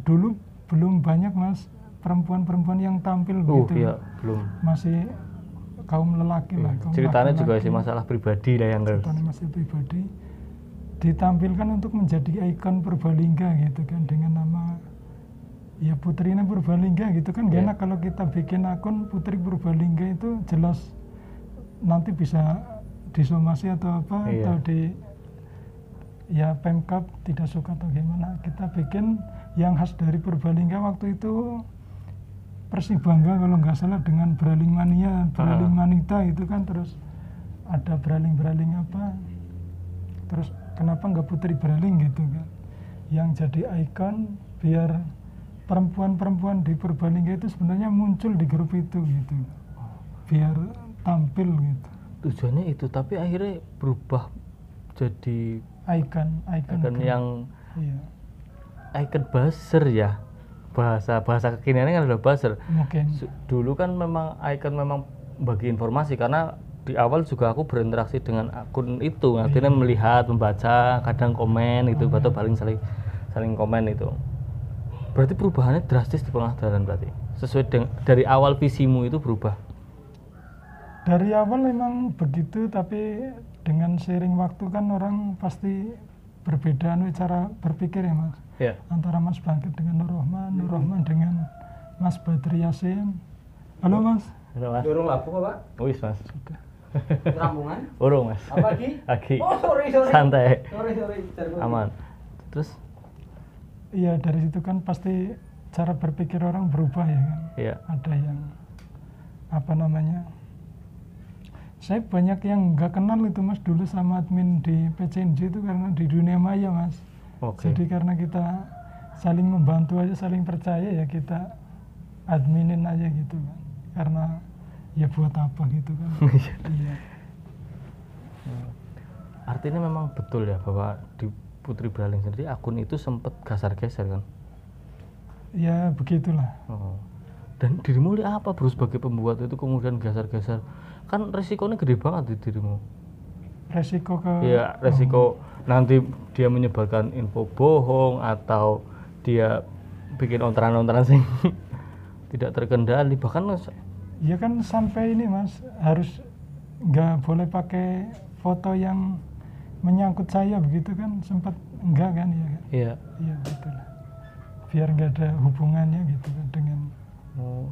dulu belum banyak Mas perempuan-perempuan yang tampil gitu. Iya, belum. Masih kaum lelaki lah. Kaum Ceritanya laki-laki. juga sih masalah pribadi lah yang Ceritanya masih pribadi. Ditampilkan untuk menjadi ikon Purbalingga gitu kan dengan nama ya Putrina Purbalingga gitu kan. Gak enak kalau kita bikin akun Putri Purbalingga itu jelas nanti bisa disomasi atau apa atau di ya Pemkab tidak suka atau gimana. Kita bikin yang khas dari Purbalingga waktu itu Persibangga kalau nggak salah dengan Braling Mania, Braling Manita itu kan, terus ada Braling apa, terus kenapa nggak Putri Baling gitu kan, yang jadi ikon biar perempuan-perempuan di Purbalingga itu sebenarnya muncul di grup itu gitu, biar tampil gitu. Tujuannya itu, tapi akhirnya berubah jadi Ikon yang iya. Ikon buzzer ya, bahasa kekiniannya kan udah buzzer. Mungkin Dulu kan memang ikon memang bagi informasi, karena di awal juga aku berinteraksi dengan akun itu, artinya melihat, membaca, kadang komen itu, atau paling saling komen itu. Berarti perubahannya drastis di tengah jalan berarti. Sesuai dengan dari awal visimu itu berubah. Dari awal memang begitu, tapi dengan seiring waktu kan orang pasti berbeda cara berpikir ya Mas. Ya. Antara Mas Bangkit dengan Nur Rohman dengan Mas Badri Yasin. Halo Mas. Halo Mas. Dorong labu Pak? Wis Mas. Rambungan? Urung Mas. Apa lagi? Lagi. Oh, sorry. Santai. Sorry. Aman. Terus Iya, dari situ kan pasti cara berpikir orang berubah ya kan. Iya. Ada yang apa namanya? Saya banyak yang nggak kenal itu Mas dulu sama admin di PCNJ itu karena di dunia maya Mas. Oke. Jadi karena kita saling membantu aja, saling percaya ya kita adminin aja gitu kan. Karena ya buat apa gitu kan. Iya. Artinya memang betul ya bahwa di Putri Braling sendiri akun itu sempat geser kan? Ya begitulah. Oh. Dan dirimu lihat apa bro sebagai pembuat itu kemudian geser-geser? Kan resikonya gede banget di dirimu. Resiko ke Iya, resiko nanti dia menyebarkan info bohong atau dia bikin ontaran-ontaran sing tidak terkendali, bahkan ya kan sampai ini Mas harus nggak boleh pakai foto yang menyangkut saya begitu kan, sempat enggak kan ya kan? iya. Iya betul. Biar nggak ada hubungannya gitu kan dengan Oh.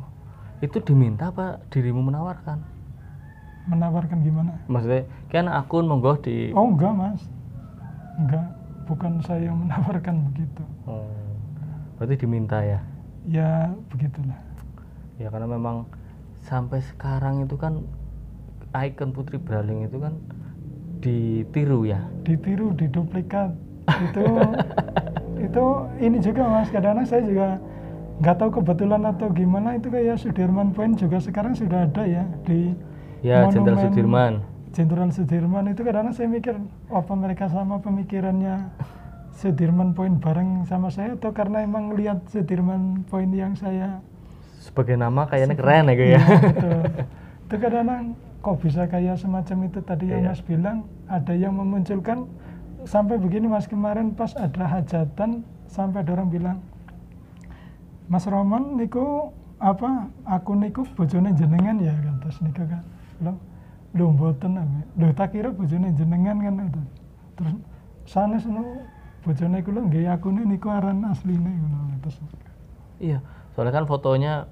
Itu diminta apa dirimu menawarkan? menawarkan gimana? Maksudnya kan akun monggo di Oh enggak Mas, enggak, bukan saya yang menawarkan begitu. Oh. Berarti diminta ya? Ya begitulah. Ya karena memang sampai sekarang itu kan ikon Putri Braling itu kan ditiru ya. Ditiru, diduplikat itu ini juga Mas, kadang-kadang saya juga nggak tahu kebetulan atau gimana, itu kayak Sudirman Point juga sekarang sudah ada ya di Ya, Jenderal Monumen Sudirman. Jenderal Sudirman itu kadang-kadang saya mikir apa mereka sama pemikirannya Sudirman Point bareng sama saya, atau karena emang lihat Sudirman Point yang saya Sebagai nama kayaknya keren ya kayak. Iya, betul. Itu kadang-kadang kok bisa kayak semacam itu tadi yang Iya. Mas bilang, ada yang memunculkan sampai begini Mas, kemarin pas ada hajatan sampai ada orang bilang, Mas Roman niku apa akun niku bojone jenengan ya kan, terus niku kan lo mboten lho tak kira bojone jenengan kan itu. Terus sanes no bojone iku lho nggih akune niku aran asline ngono terus. Iya, soalnya kan fotonya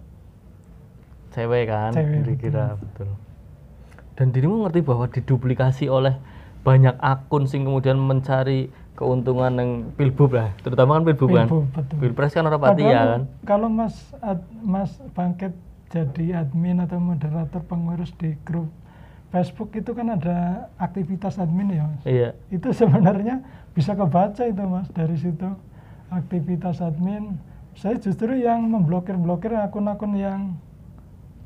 cewek kan, Cewek, dikira betul. Dan dirimu ngerti bahwa diduplikasi oleh banyak akun sing kemudian mencari keuntungan yang pilbub lah, terutama kan pilbub kan. Pilbub, betul. Pilpres kan orang pati ya kan. Kalau Mas Bangkit jadi admin atau moderator pengurus di grup Facebook itu kan ada aktivitas admin ya Mas. Iya. Itu sebenarnya bisa kebaca itu Mas dari situ aktivitas admin. Saya justru yang memblokir akun-akun yang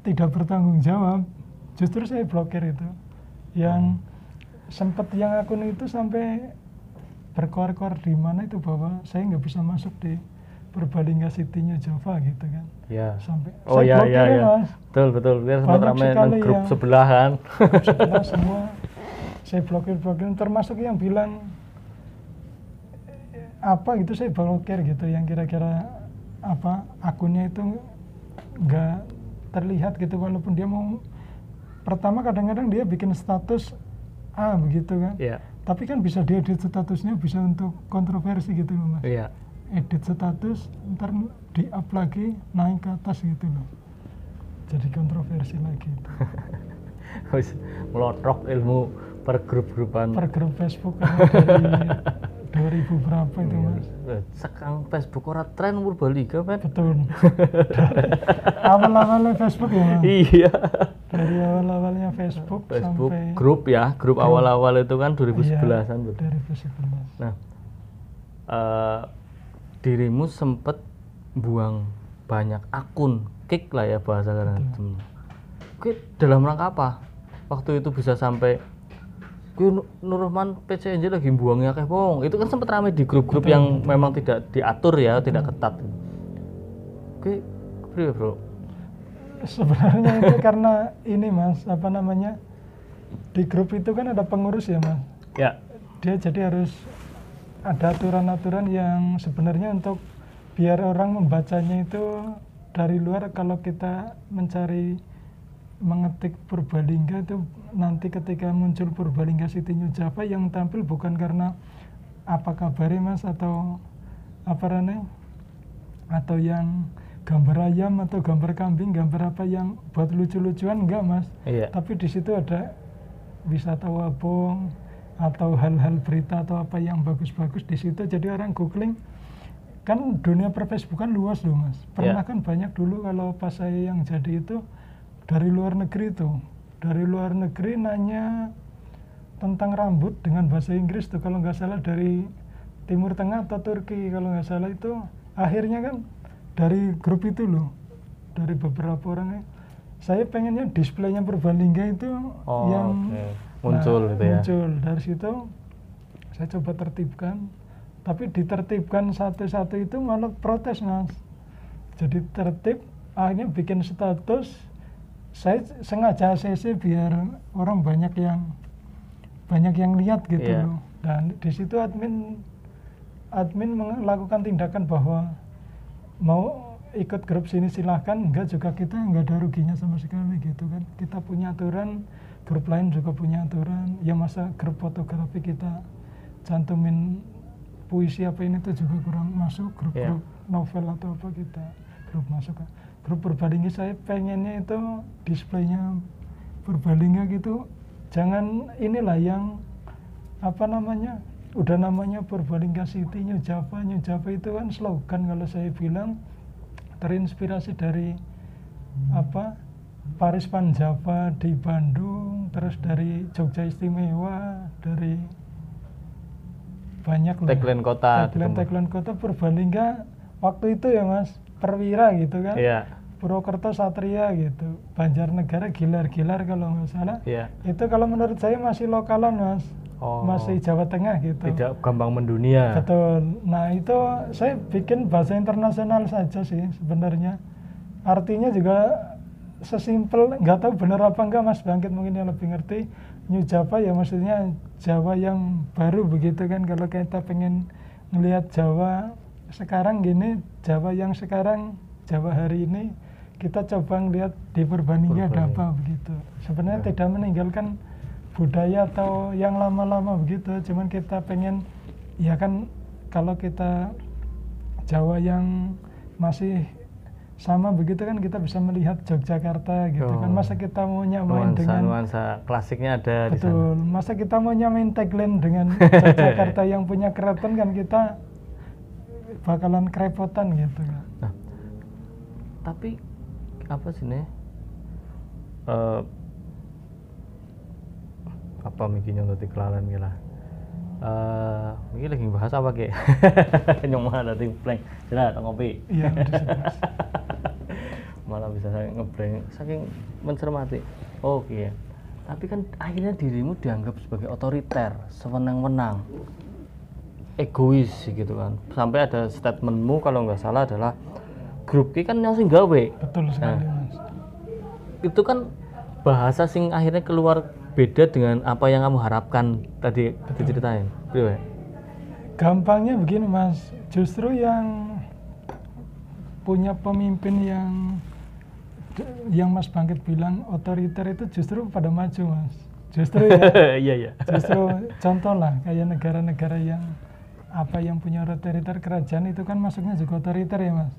tidak bertanggung jawab. Justru saya blokir itu. Yang sempat yang akun itu sampai berkoar-koar di mana itu bahwa saya nggak bisa masuk di Purbalingga City-nya Java gitu kan. Iya. Sampai Oh saya iya blokir iya ya, iya. Mas. Betul. Dia sempat Banyak ramai sekali grup yang- sebelah kan. Setelah semua saya blokir termasuk yang bilang apa gitu saya blokir gitu, yang kira-kira apa akunnya itu nggak terlihat gitu, walaupun dia mau pertama kadang-kadang dia bikin status begitu kan. Iya. Tapi kan bisa diedit statusnya, bisa untuk kontroversi gitu loh Mas. Iya. Edit status ntar di up lagi naik ke atas gitu loh, jadi kontroversi lagi itu. Wis melotrok ilmu pergrup-grupan. Per grup Facebook kan dari 2000 berapa itu Mas. Sekarang Facebook ora tren Purbalingga kan. Betul. Dari awal-awalnya Facebook ya Mas. Iya. Dari awal-awalnya Facebook sampai grup ya, grup awal-awal itu kan 2011-an iya, betul. 2011. Nah, dirimu sempet buang banyak akun, kick lah ya bahasa sekarang. Oke, dalam rangka apa? Waktu itu bisa sampai Nur Rohman PCNJ lagi buangnya kayak bohong. Itu kan sempat ramai di grup-grup yang memang tidak diatur ya, tidak ketat. Oke, bro. Sebenarnya itu karena ini Mas, apa namanya, di grup itu kan ada pengurus ya Mas. Ya. Dia jadi harus ada aturan-aturan yang sebenarnya untuk biar orang membacanya itu dari luar. Kalau kita mengetik Purbalingga itu nanti ketika muncul Purbalingga City New Java yang tampil bukan karena apa kabarnya Mas atau apa rane atau yang gambar ayam atau gambar kambing, gambar apa yang buat lucu-lucuan, enggak Mas. Iya. Tapi di situ ada wisata wabong atau hal-hal berita atau apa yang bagus-bagus di situ. Jadi orang googling, kan dunia per-Facebookan luas loh Mas. Pernah kan banyak dulu kalau pas saya yang jadi itu dari luar negeri tuh, dari luar negeri nanya tentang rambut dengan bahasa Inggris tuh, kalau nggak salah dari Timur Tengah atau Turki kalau nggak salah itu. Akhirnya kan dari grup itu loh, dari beberapa orangnya, saya pengennya displaynya Purbalingga itu yang muncul gitu ya. Muncul dari situ saya coba tertibkan, tapi ditertibkan satu-satu itu malah protes Mas. Jadi tertib, akhirnya bikin status, saya sengaja ACC biar orang banyak yang lihat gitu loh. Dan di situ admin melakukan tindakan bahwa mau ikut grup sini silahkan, enggak juga kita enggak ada ruginya sama sekali gitu kan. Kita punya aturan, grup lain juga punya aturan. Ya masa grup fotografi kita cantumin puisi apa ini tuh juga kurang masuk. Grup-grup novel atau apa kita grup masuk. Grup Purbalingga saya pengennya itu displaynya Purbalingga gitu. Jangan inilah yang apa namanya, udah namanya Purbalingga City New Java. New Java itu kan slogan, kalau saya bilang terinspirasi dari apa Paris Van Java di Bandung, terus dari Jogja Istimewa, dari banyak lah tagline kota, tagline kota Purbalingga waktu itu ya Mas, perwira gitu kan. Purwokerto Satria gitu, Banjarnegara Gilar-Gilar kalau nggak salah. Itu kalau menurut saya masih lokalan Mas. Masih Jawa Tengah gitu. Tidak gampang mendunia. Betul. Nah itu saya bikin bahasa internasional saja sih sebenarnya. Artinya juga sesimpel, nggak tahu benar apa enggak Mas Bangkit mungkin yang lebih ngerti. New Java ya maksudnya Jawa yang baru begitu kan. Kalau kita pengen ngelihat Jawa sekarang gini, Jawa yang sekarang, Jawa hari ini, kita coba ngelihat di Purbalingga ada apa begitu. Sebenarnya tidak meninggalkan budaya atau yang lama-lama begitu, cuman kita pengen ya kan, kalau kita Jawa yang masih sama begitu kan kita bisa melihat Yogyakarta gitu kan. Masa kita mau nyamain dengan nuansa klasiknya ada di sana. Betul. Masa kita mau nyamain tagline dengan Yogyakarta yang punya keraton kan kita bakalan kerepotan gitu kan. Nah, tapi apa sih nih? Apa mikir nyontot iklan gila. Ini lagi bahas apa kayak nyomah dari blank. Jelas ngopi. Iya, malah bisa saya ngeblank saking mencermati. Oke. Tapi kan akhirnya dirimu dianggap sebagai otoriter, sewenang-wenang, egois gitu kan. Sampai ada statementmu kalau nggak salah adalah grup ki kan yang sing gawe. Betul sekali Mas. Itu kan bahasa sing akhirnya keluar beda dengan apa yang kamu harapkan tadi diceritain. Gampangnya begini Mas, justru yang punya pemimpin yang Mas Bangkit bilang otoriter itu justru pada maju Mas. Justru ya. Justru contoh lah kayak negara-negara yang apa yang punya otoriter, kerajaan itu kan masuknya juga otoriter ya Mas.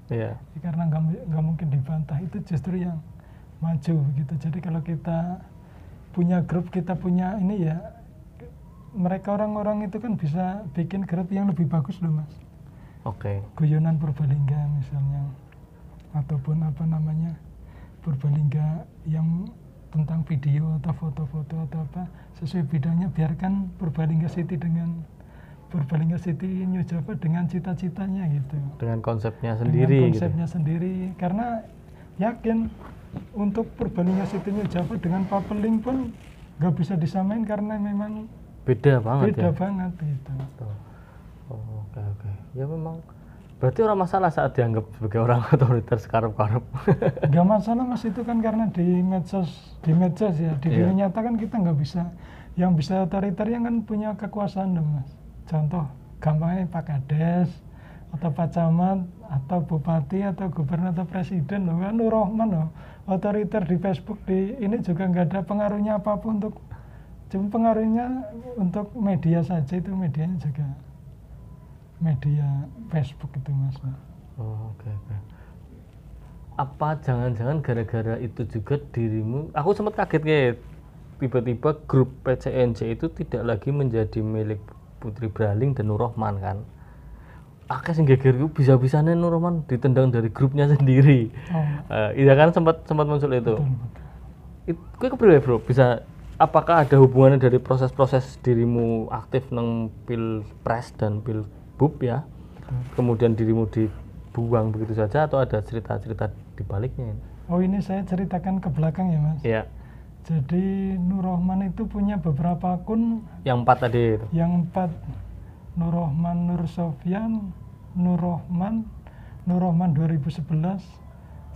Karena nggak mungkin dibantah, itu justru yang maju gitu. Jadi kalau kita punya grup, kita punya ini ya, mereka orang-orang itu kan bisa bikin grup yang lebih bagus loh Mas. Guyonan Purbalingga misalnya, ataupun apa namanya Purbalingga yang tentang video atau foto-foto atau apa, sesuai bidangnya. Biarkan Purbalingga City dengan Purbalingga City New Java dengan cita-citanya gitu, dengan konsepnya sendiri, karena yakin untuk Purbalingga City New Java dengan papeling pun nggak bisa disamain karena memang beda banget gitu. Oke. Ya memang Berarti orang masalah saat dianggap sebagai orang otoriter sekarang-karep. Nggak masalah mas, itu kan karena di medsos ya, di Iya. dunia nyata kan kita nggak bisa. Yang bisa otoriter yang kan punya kekuasaan dong mas. Contoh gampangnya Pak Kades atau Pak Camat atau Bupati atau Gubernur atau Presiden loh kan, Nur Rahman loh otoriter di Facebook di ini juga nggak ada pengaruhnya apapun untuk, cuma pengaruhnya untuk media saja, itu medianya juga media Facebook itu mas. Oh, oke. Apa jangan-jangan gara-gara itu juga dirimu, aku sempat kaget kayak tiba-tiba grup PCNJ itu tidak lagi menjadi milik Putri Braling dan Nur Rahman kan? Akeh sing geger itu bisa-bisanya Nur Rahman ditendang dari grupnya sendiri. Iya kan sempat muncul itu. Betul. Itu kepriwe bro? Bisa, apakah ada hubungannya dari proses-proses dirimu aktif nang Pilpres dan Pilbub ya? Kemudian dirimu dibuang begitu saja atau ada cerita-cerita di baliknya? Oh ini saya ceritakan ke belakang ya mas. Iya. Jadi Nur Rahman itu punya beberapa akun. Yang 4 tadi itu. Yang 4 Nur Rahman, Nur Sofyan, Nur Rahman 2011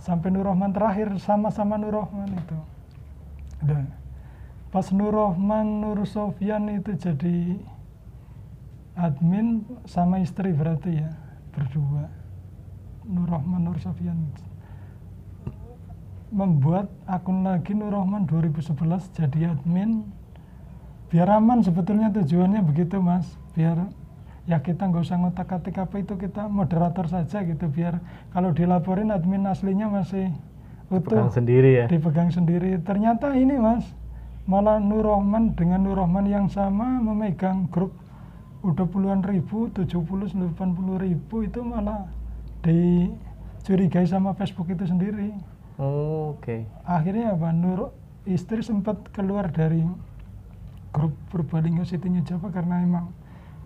sampai Nur Rahman terakhir sama-sama Nur Rahman itu. Udah. Pas Nur Rahman, Nur Sofyan itu jadi admin sama istri berarti ya, berdua. Nur Rahman, Nur Sofyan membuat akun lagi Nur Rahman 2011 jadi admin, biar aman sebetulnya tujuannya begitu mas, biar ya kita nggak usah ngotak-atik apa itu, kita moderator saja gitu, biar kalau dilaporin admin aslinya masih utuh, Dipegang sendiri ya. dipegang sendiri. Ternyata ini mas, malah Nur Rahman dengan Nur Rahman yang sama memegang grup udah puluhan ribu, 70, 80 ribu, itu malah dicurigai sama Facebook itu sendiri. Oh, oke. Akhirnya apa, Nur istri sempat keluar dari grup Purbalingga City New Java karena emang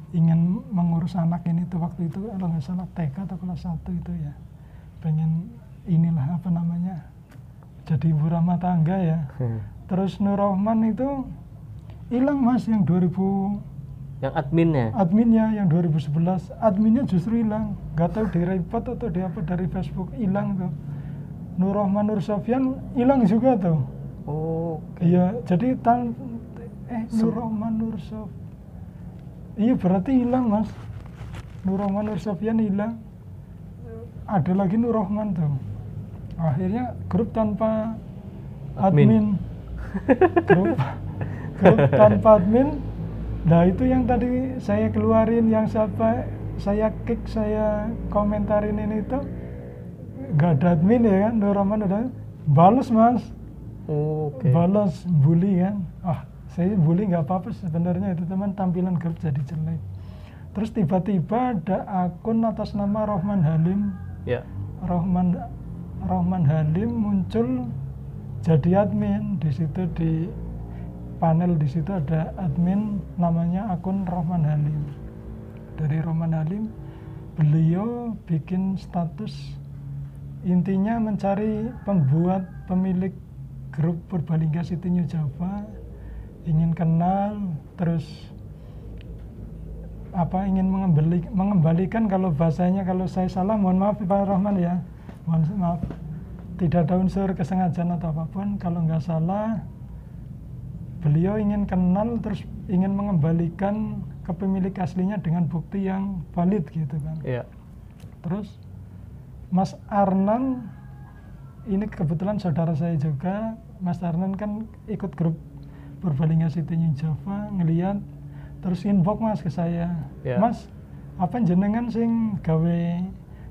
ingin mengurus anak ini tuh, waktu itu kalau nggak salah TK atau kelas 1 itu ya, pengen inilah apa namanya, jadi ibu rumah tangga ya. Terus Nur Rahman itu hilang mas, yang 2000 Yang adminnya? adminnya yang 2011 adminnya justru hilang, nggak tahu di report atau di apa dari Facebook, hilang tuh. Nur Rahman, Nur Sofyan hilang juga tuh. Oh, Iya, jadi Nur Rahman, Nur Sof, iya berarti hilang mas. Nur Rahman, Nur Sofyan hilang, ada lagi Nur Rahman tuh. Akhirnya grup tanpa admin. grup tanpa admin. Nah itu yang tadi saya keluarin, yang saya kick, saya komentarin ini tuh nggak ada admin ya kan. Nur Rahman udah balas mas. oke. Balas bully kan. Saya bully nggak apa-apa sebenarnya, itu teman tampilan grup jadi jelek. Terus tiba-tiba ada akun atas nama Rahman Halim. Ya. Rahman Halim muncul jadi admin di situ, di panel di situ ada admin namanya akun Rahman Halim. Dari Rahman Halim beliau bikin status, intinya mencari pemilik grup Purbalingga City New Java, ingin kenal, terus ingin mengembalikan, kalau bahasanya, kalau saya salah mohon maaf Pak Rahman ya, mohon maaf, tidak ada unsur kesengajaan atau apapun. Kalau nggak salah beliau ingin kenal, terus ingin mengembalikan ke pemilik aslinya dengan bukti yang valid gitu kan. Iya. Terus Mas Arnan, ini kebetulan saudara saya juga, Mas Arnan kan ikut grup Purbalingga City New Java, ngeliat terus inbox mas ke saya, Mas apa jenengan sing gawe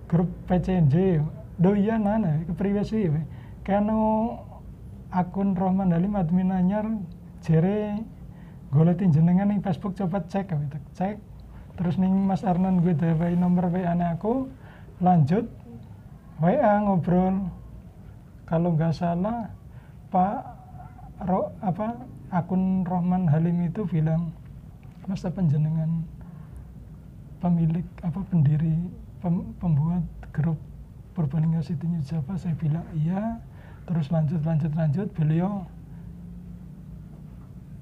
grup PCNJ? Do iya nana kepriwe sih kano akun Rahman Halim admin anyar jere goletin jenengan ning Facebook, coba cek gitu. Cek terus ning Mas Arnan gue dawai nomor WA aku, lanjut WA ngobrol. Kalau nggak salah akun Rahman Halim itu bilang, Mas apa jenengan pemilik pendiri pembuat grup Purbalingga City New Java? Saya bilang iya. Terus lanjut beliau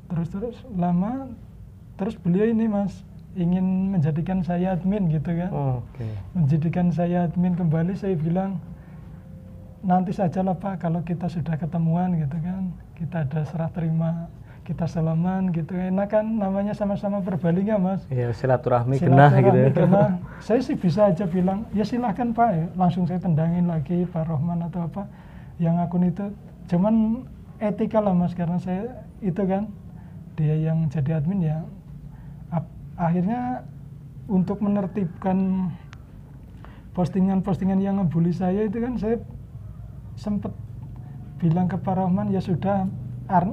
terus lama, terus beliau ini mas ingin menjadikan saya admin gitu kan. Oke. Menjadikan saya admin kembali, saya bilang nanti sajalah Pak kalau kita sudah ketemuan gitu kan. Kita ada serah terima, kita salaman gitu. Enak kan namanya sama-sama Purbalingga Mas. Iya, silaturahmi genah gitu ya. Genah. Saya sih bisa aja bilang, ya silahkan Pak ya. Langsung saya tendangin lagi Pak Rohman atau apa yang akun itu. Cuman etika lah Mas, karena saya itu kan dia yang jadi admin ya. Akhirnya untuk menertibkan postingan-postingan yang ngebully saya itu kan, saya sempat bilang ke Pak Rohman, ya sudah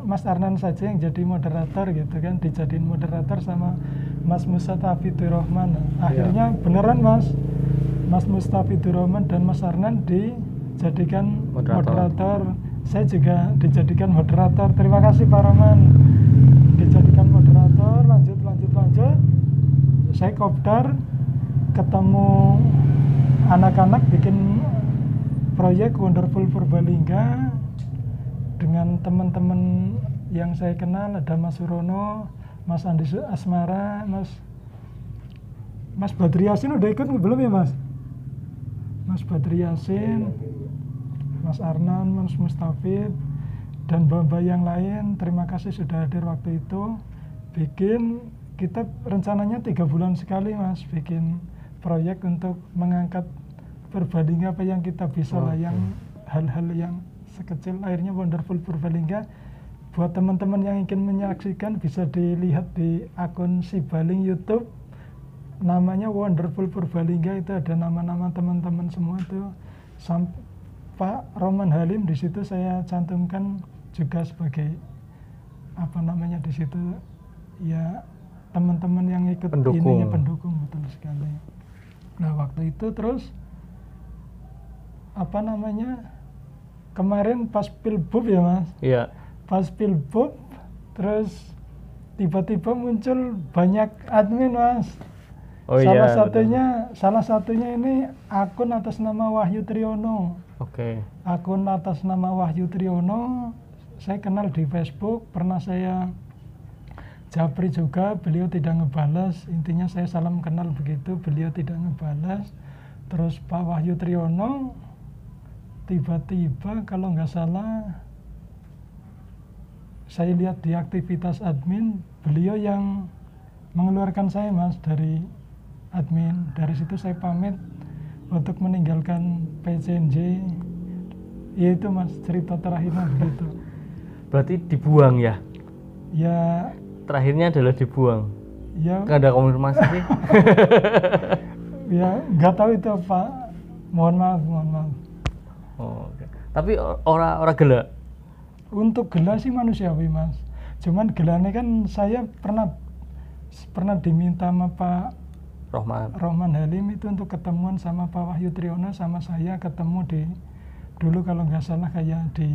Mas Arnan saja yang jadi moderator gitu kan, dijadiin moderator sama Mas Mustafidur Rahman. Akhirnya beneran Mas Mustafidur Rahman dan Mas Arnan dijadikan moderator. Saya juga dijadikan moderator. Terima kasih Pak Rohman. Dijadikan moderator, lanjut. Saya kopdar, ketemu anak-anak bikin proyek Wonderful Purbalingga dengan teman-teman yang saya kenal. Ada Mas Surono, Mas Andi Asmara, Mas Badri Yasin udah ikut belum ya Mas? Mas Badri Yasin, Mas Arnan, Mas Mustafid, dan mbak-mbak yang lain. Terima kasih sudah hadir waktu itu. Kita rencananya 3 bulan sekali Mas bikin proyek untuk mengangkat Purbalingga apa yang kita bisa lah, yang hal-hal yang sekecil. Akhirnya Wonderful Purbalingga, buat teman-teman yang ingin menyaksikan bisa dilihat di akun Sibaling YouTube, namanya Wonderful Purbalingga. Itu ada nama-nama teman-teman semua tuh. Pak Roman Halim di situ saya cantumkan juga sebagai apa namanya di situ ya, teman-teman yang ikut ininya pendukung, betul sekali. Nah waktu itu terus apa namanya, kemarin pas Pilbub ya Mas. Iya. Pas Pilbub terus tiba-tiba muncul banyak admin Mas. Oh Salah satunya ini akun atas nama Wahyu Triyono. Oke. Akun atas nama Wahyu Triyono saya kenal di Facebook, pernah saya japri juga, beliau tidak ngebalas. Intinya saya salam kenal begitu, beliau tidak ngebalas. Terus Pak Wahyu Triyono tiba-tiba kalau nggak salah saya lihat di aktivitas admin, beliau yang mengeluarkan saya Mas dari admin. Dari situ saya pamit untuk meninggalkan PCNJ. Ya itu Mas, cerita terakhirnya begitu. Berarti dibuang ya? Ya. Terakhirnya adalah dibuang? Ya. Nggak ada konfirmasi sih? Ya nggak tahu itu Pak. Mohon maaf. Oh, okay. Tapi orang gela? Untuk gela sih manusiawi Mas. Cuman gelanya kan saya pernah diminta sama Pak Rohman Halim itu untuk ketemuan sama Pak Wahyu Triyono, sama saya ketemu dulu kalau nggak salah kayak di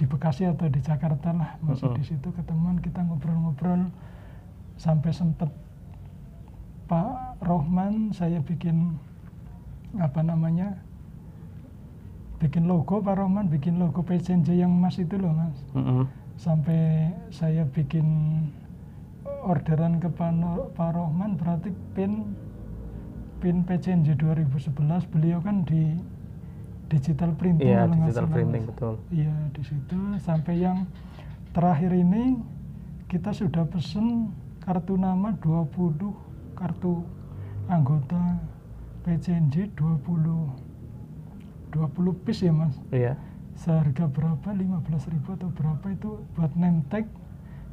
Bekasi atau di Jakarta lah, masih di situ ketemuan, kita ngobrol-ngobrol sampai sempet Pak Rohman saya bikin bikin logo, Pak Rohman bikin logo PCNJ yang emas itu loh Mas. Sampai saya bikin orderan ke Pak Rohman, berarti pin PCNJ 2011 beliau kan di digital printing. Iya, digital printing betul. Iya, di situ sampai yang terakhir ini kita sudah pesen kartu nama 20 kartu anggota PCNJ 20 piece ya Mas. Iya. Seharga berapa? 15.000 atau berapa itu buat name tag.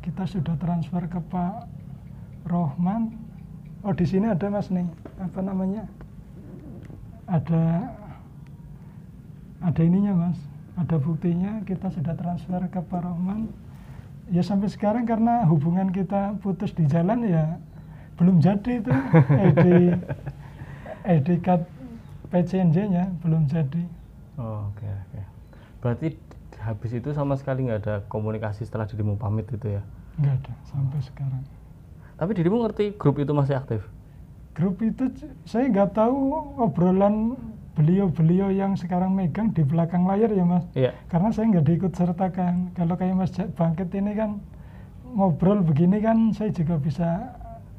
Kita sudah transfer ke Pak Rohman. Oh, di sini ada Mas nih, apa namanya? Ada ininya Mas, ada buktinya, kita sudah transfer ke Pak Rohman. Ya sampai sekarang karena hubungan kita putus di jalan ya belum jadi itu ID card PCNJ-nya belum jadi. Oh, oke. Berarti habis itu sama sekali nggak ada komunikasi setelah dirimu pamit itu ya? Nggak ada sampai sekarang. Tapi dirimu ngerti grup itu masih aktif? Grup itu saya nggak tahu obrolan beliau yang sekarang megang di belakang layar ya Mas. Iya. Karena saya nggak diikut sertakan. Kalau kayak Mas Bangkit ini kan ngobrol begini kan saya juga bisa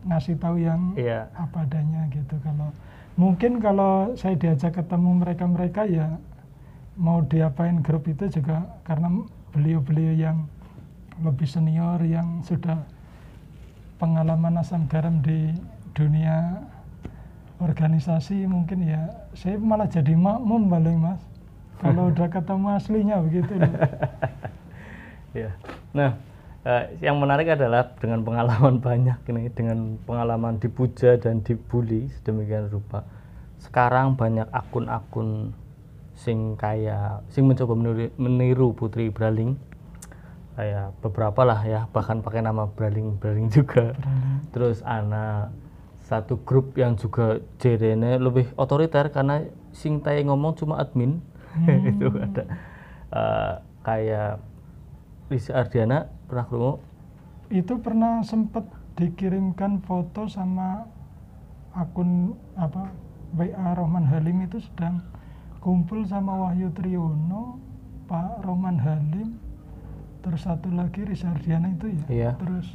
ngasih tahu yang Iya. apa adanya gitu. Kalau saya diajak ketemu mereka ya mau diapain grup itu juga karena beliau-beliau yang lebih senior yang sudah pengalaman asam garam di dunia organisasi, mungkin ya saya malah jadi makmum paling Mas kalau udah ketemu aslinya begitu loh. Ya. Nah, yang menarik adalah dengan pengalaman banyak ini, dengan pengalaman dipuja dan dibully sedemikian rupa. Sekarang banyak akun-akun sing mencoba meniru Putri Braling. Kayak beberapa lah ya, bahkan pakai nama Braling juga. Terus satu grup yang juga jerene lebih otoriter karena sing tae ngomong cuma admin. Itu ada kayak Lisa Ardiana, pernah ketemu? Itu pernah sempat dikirimkan foto sama akun WA Rohman Halim, itu sedang kumpul sama Wahyu Triyono, Pak Rohman Halim, terus satu lagi Lisa Ardiana itu ya. Iya. Terus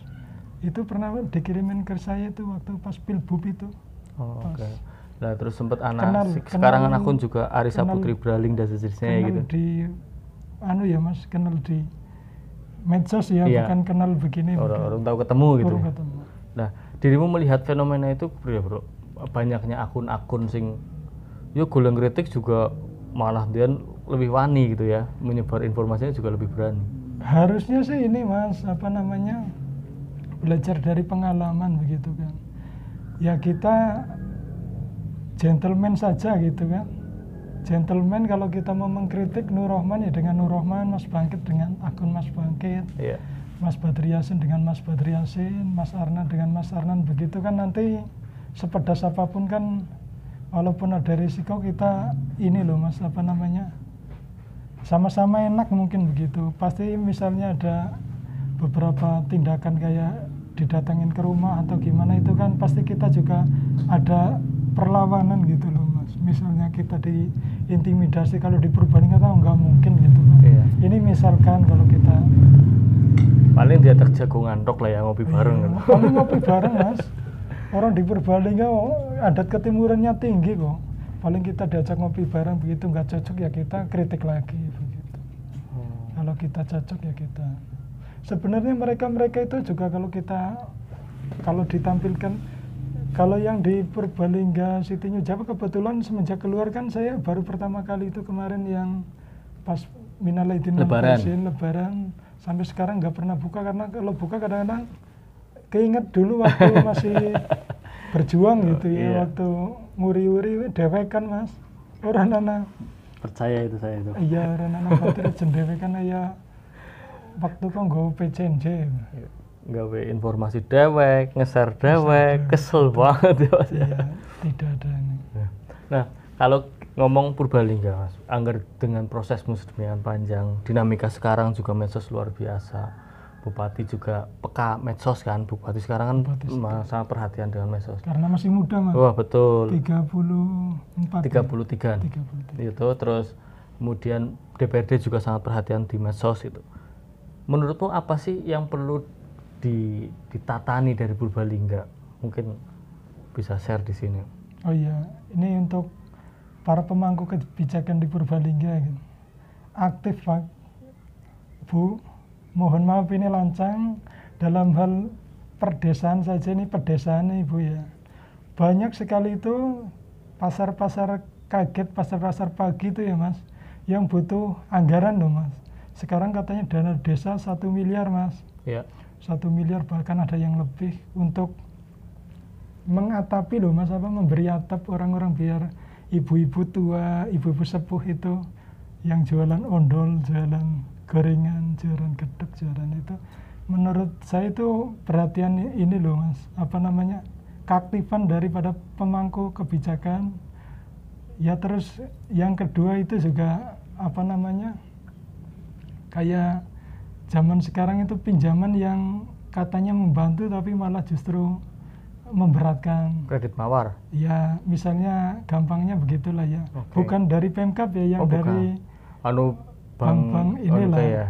itu pernah dikirimin ke saya itu waktu pas Pilbub itu. Oke. Nah, terus sempat kenal sekarang akun juga Arisa Putri Braling dan sejenisnya gitu. Kenal di Mas, kenal di medsos ya, iya. bukan kenal begini. Orang tahu ketemu gitu. Baru ketemu. Nah, dirimu melihat fenomena itu ya bro, banyaknya akun-akun sing yo goleng kritik juga malah dia lebih wani gitu ya, menyebar informasinya juga lebih berani. Harusnya sih ini Mas, belajar dari pengalaman begitu kan. Ya kita gentleman saja gitu kan. Gentleman kalau kita mau mengkritik Nur Rohman ya dengan Nur Rohman, Mas Bangkit dengan akun Mas Bangkit, Iya. Mas Badri Yasin dengan Mas Badri Yasin, Mas Arnan dengan Mas Arnan, begitu kan nanti sepedas apapun kan walaupun ada risiko kita ini loh Mas sama-sama enak mungkin begitu. Pasti misalnya ada beberapa tindakan kayak didatengin ke rumah atau gimana itu kan pasti kita juga ada perlawanan gitu loh Mas. Misalnya kita diintimidasi, kalau di Purbalingga tahu nggak mungkin gitu kan. Iya. Ini misalkan kalau kita paling diajak jagongan tok lah ya, ngopi bareng gitu. Paling ngopi bareng Mas. Orang di Purbalingga adat ketimurannya tinggi kok. Paling kita diajak ngopi bareng, begitu nggak cocok ya kita kritik lagi begitu. Kalau kita cocok ya kita. Sebenarnya mereka itu juga kalau ditampilkan, kalau yang di Purbalingga Siti New Java kebetulan semenjak keluar kan saya baru pertama kali itu kemarin yang pas Minal Aidin Lebaran sampai sekarang nggak pernah buka, karena kalau buka kadang-kadang keinget dulu waktu masih berjuang gitu ya. Iya. Waktu nguri-uri dewekan Mas, orang nana Percaya itu saya itu. iya, orang nana batir jendewekan ya waktu kok nggak PCNJ Gawe informasi dewek, nge-share dewek, kesel banget ya Mas. iya, tidak ada ini. Nah, kalau ngomong Purbalingga Mas, anggar dengan prosesmu sedemikian panjang, dinamika sekarang juga medsos luar biasa. Bupati juga peka medsos kan, Bupati sekarang kan sangat perhatian dengan medsos. Karena masih muda Mas. Wah betul. 34 33. Ya? 33. Itu terus kemudian DPRD juga sangat perhatian di medsos itu. Menurutmu apa sih yang perlu ditatani dari Purbalingga? Mungkin bisa share di sini. Oh iya, ini untuk para pemangku kebijakan di Purbalingga gitu. Aktif Pak Bu, mohon maaf ini lancang dalam hal perdesaan saja, ini pedesaan Ibu ya. Banyak sekali itu pasar-pasar kaget, pasar-pasar pagi itu ya Mas, yang butuh anggaran loh Mas. Sekarang katanya dana desa 1 miliar Mas. Ya. 1 miliar bahkan ada yang lebih untuk mengatapi loh Mas, memberi atap orang-orang biar ibu-ibu tua, ibu-ibu sepuh itu yang jualan ondol, jualan gorengan, jualan gedek, jualan itu. Menurut saya itu perhatian ini loh Mas, keaktifan daripada pemangku kebijakan. Ya terus yang kedua itu juga kayak zaman sekarang itu pinjaman yang katanya membantu tapi malah justru memberatkan. Kredit mawar. Ya, misalnya gampangnya begitulah ya. Okay. Bukan dari Pemkab ya, yang dari bank inilah. ya.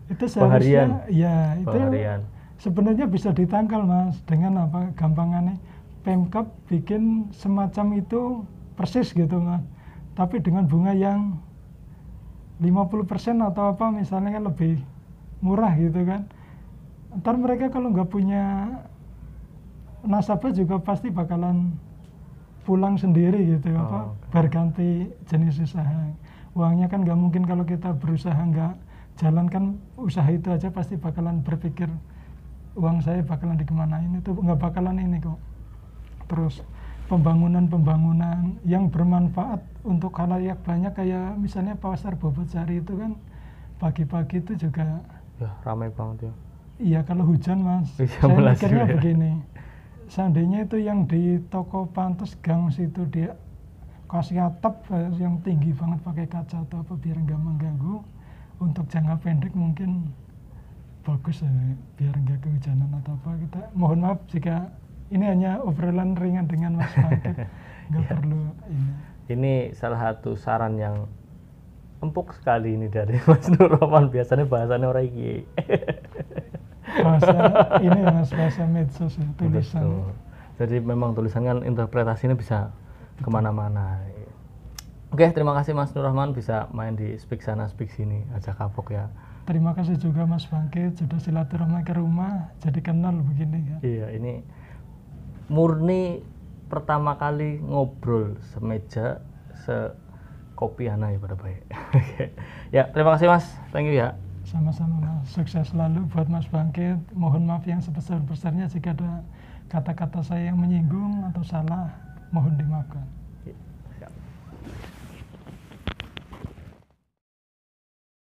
Itu seharusnya ya itu Harian. sebenarnya bisa ditangkal Mas dengan apa gampangannya Pemkab bikin semacam itu persis gitu Mas, tapi dengan bunga yang 50% atau apa misalnya kan lebih murah gitu kan. Ntar mereka kalau nggak punya nasabah juga pasti bakalan pulang sendiri gitu apa berganti jenis usaha. Uangnya kan nggak mungkin kalau kita berusaha nggak jalankan usaha itu aja pasti bakalan berpikir uang saya bakalan dikemanain, itu nggak bakalan ini kok. Terus pembangunan yang bermanfaat untuk khalayak banyak kayak misalnya pasar Bobot-Sari itu kan pagi-pagi itu juga ya ramai banget ya. Iya kalau hujan Mas, saya mikirnya begini, seandainya itu yang di toko Pantes Gang situ dia kasih atap yang tinggi banget pakai kaca atau apa biar nggak mengganggu, untuk jangka pendek mungkin bagus ya, biar nggak kehujanan atau apa. Kita mohon maaf jika ini hanya obrolan ringan dengan Mas Bangkit, nggak perlu ini. Ini salah satu saran yang empuk sekali ini dari Mas Nur Rahman, biasanya bahasannya orang iki. Bahasa ini Mas, bahasa medsos ya, tulisan. Betul. Jadi memang tulisan kan interpretasinya bisa kemana-mana. Oke, terima kasih Mas Nur Rahman bisa main di Speak Sana Speak Sini, ajak kapok ya. Terima kasih juga Mas Bangkit sudah silaturahmi ke rumah, jadi kenal begini ya. Iya, ini murni pertama kali ngobrol semeja sekopiana ya pada baik. Ya, terima kasih Mas, thank you ya. Sama-sama Mas, sukses selalu buat Mas Bangkit. Mohon maaf yang sebesar-besarnya jika ada kata-kata saya yang menyinggung atau salah, mohon dimaafkan.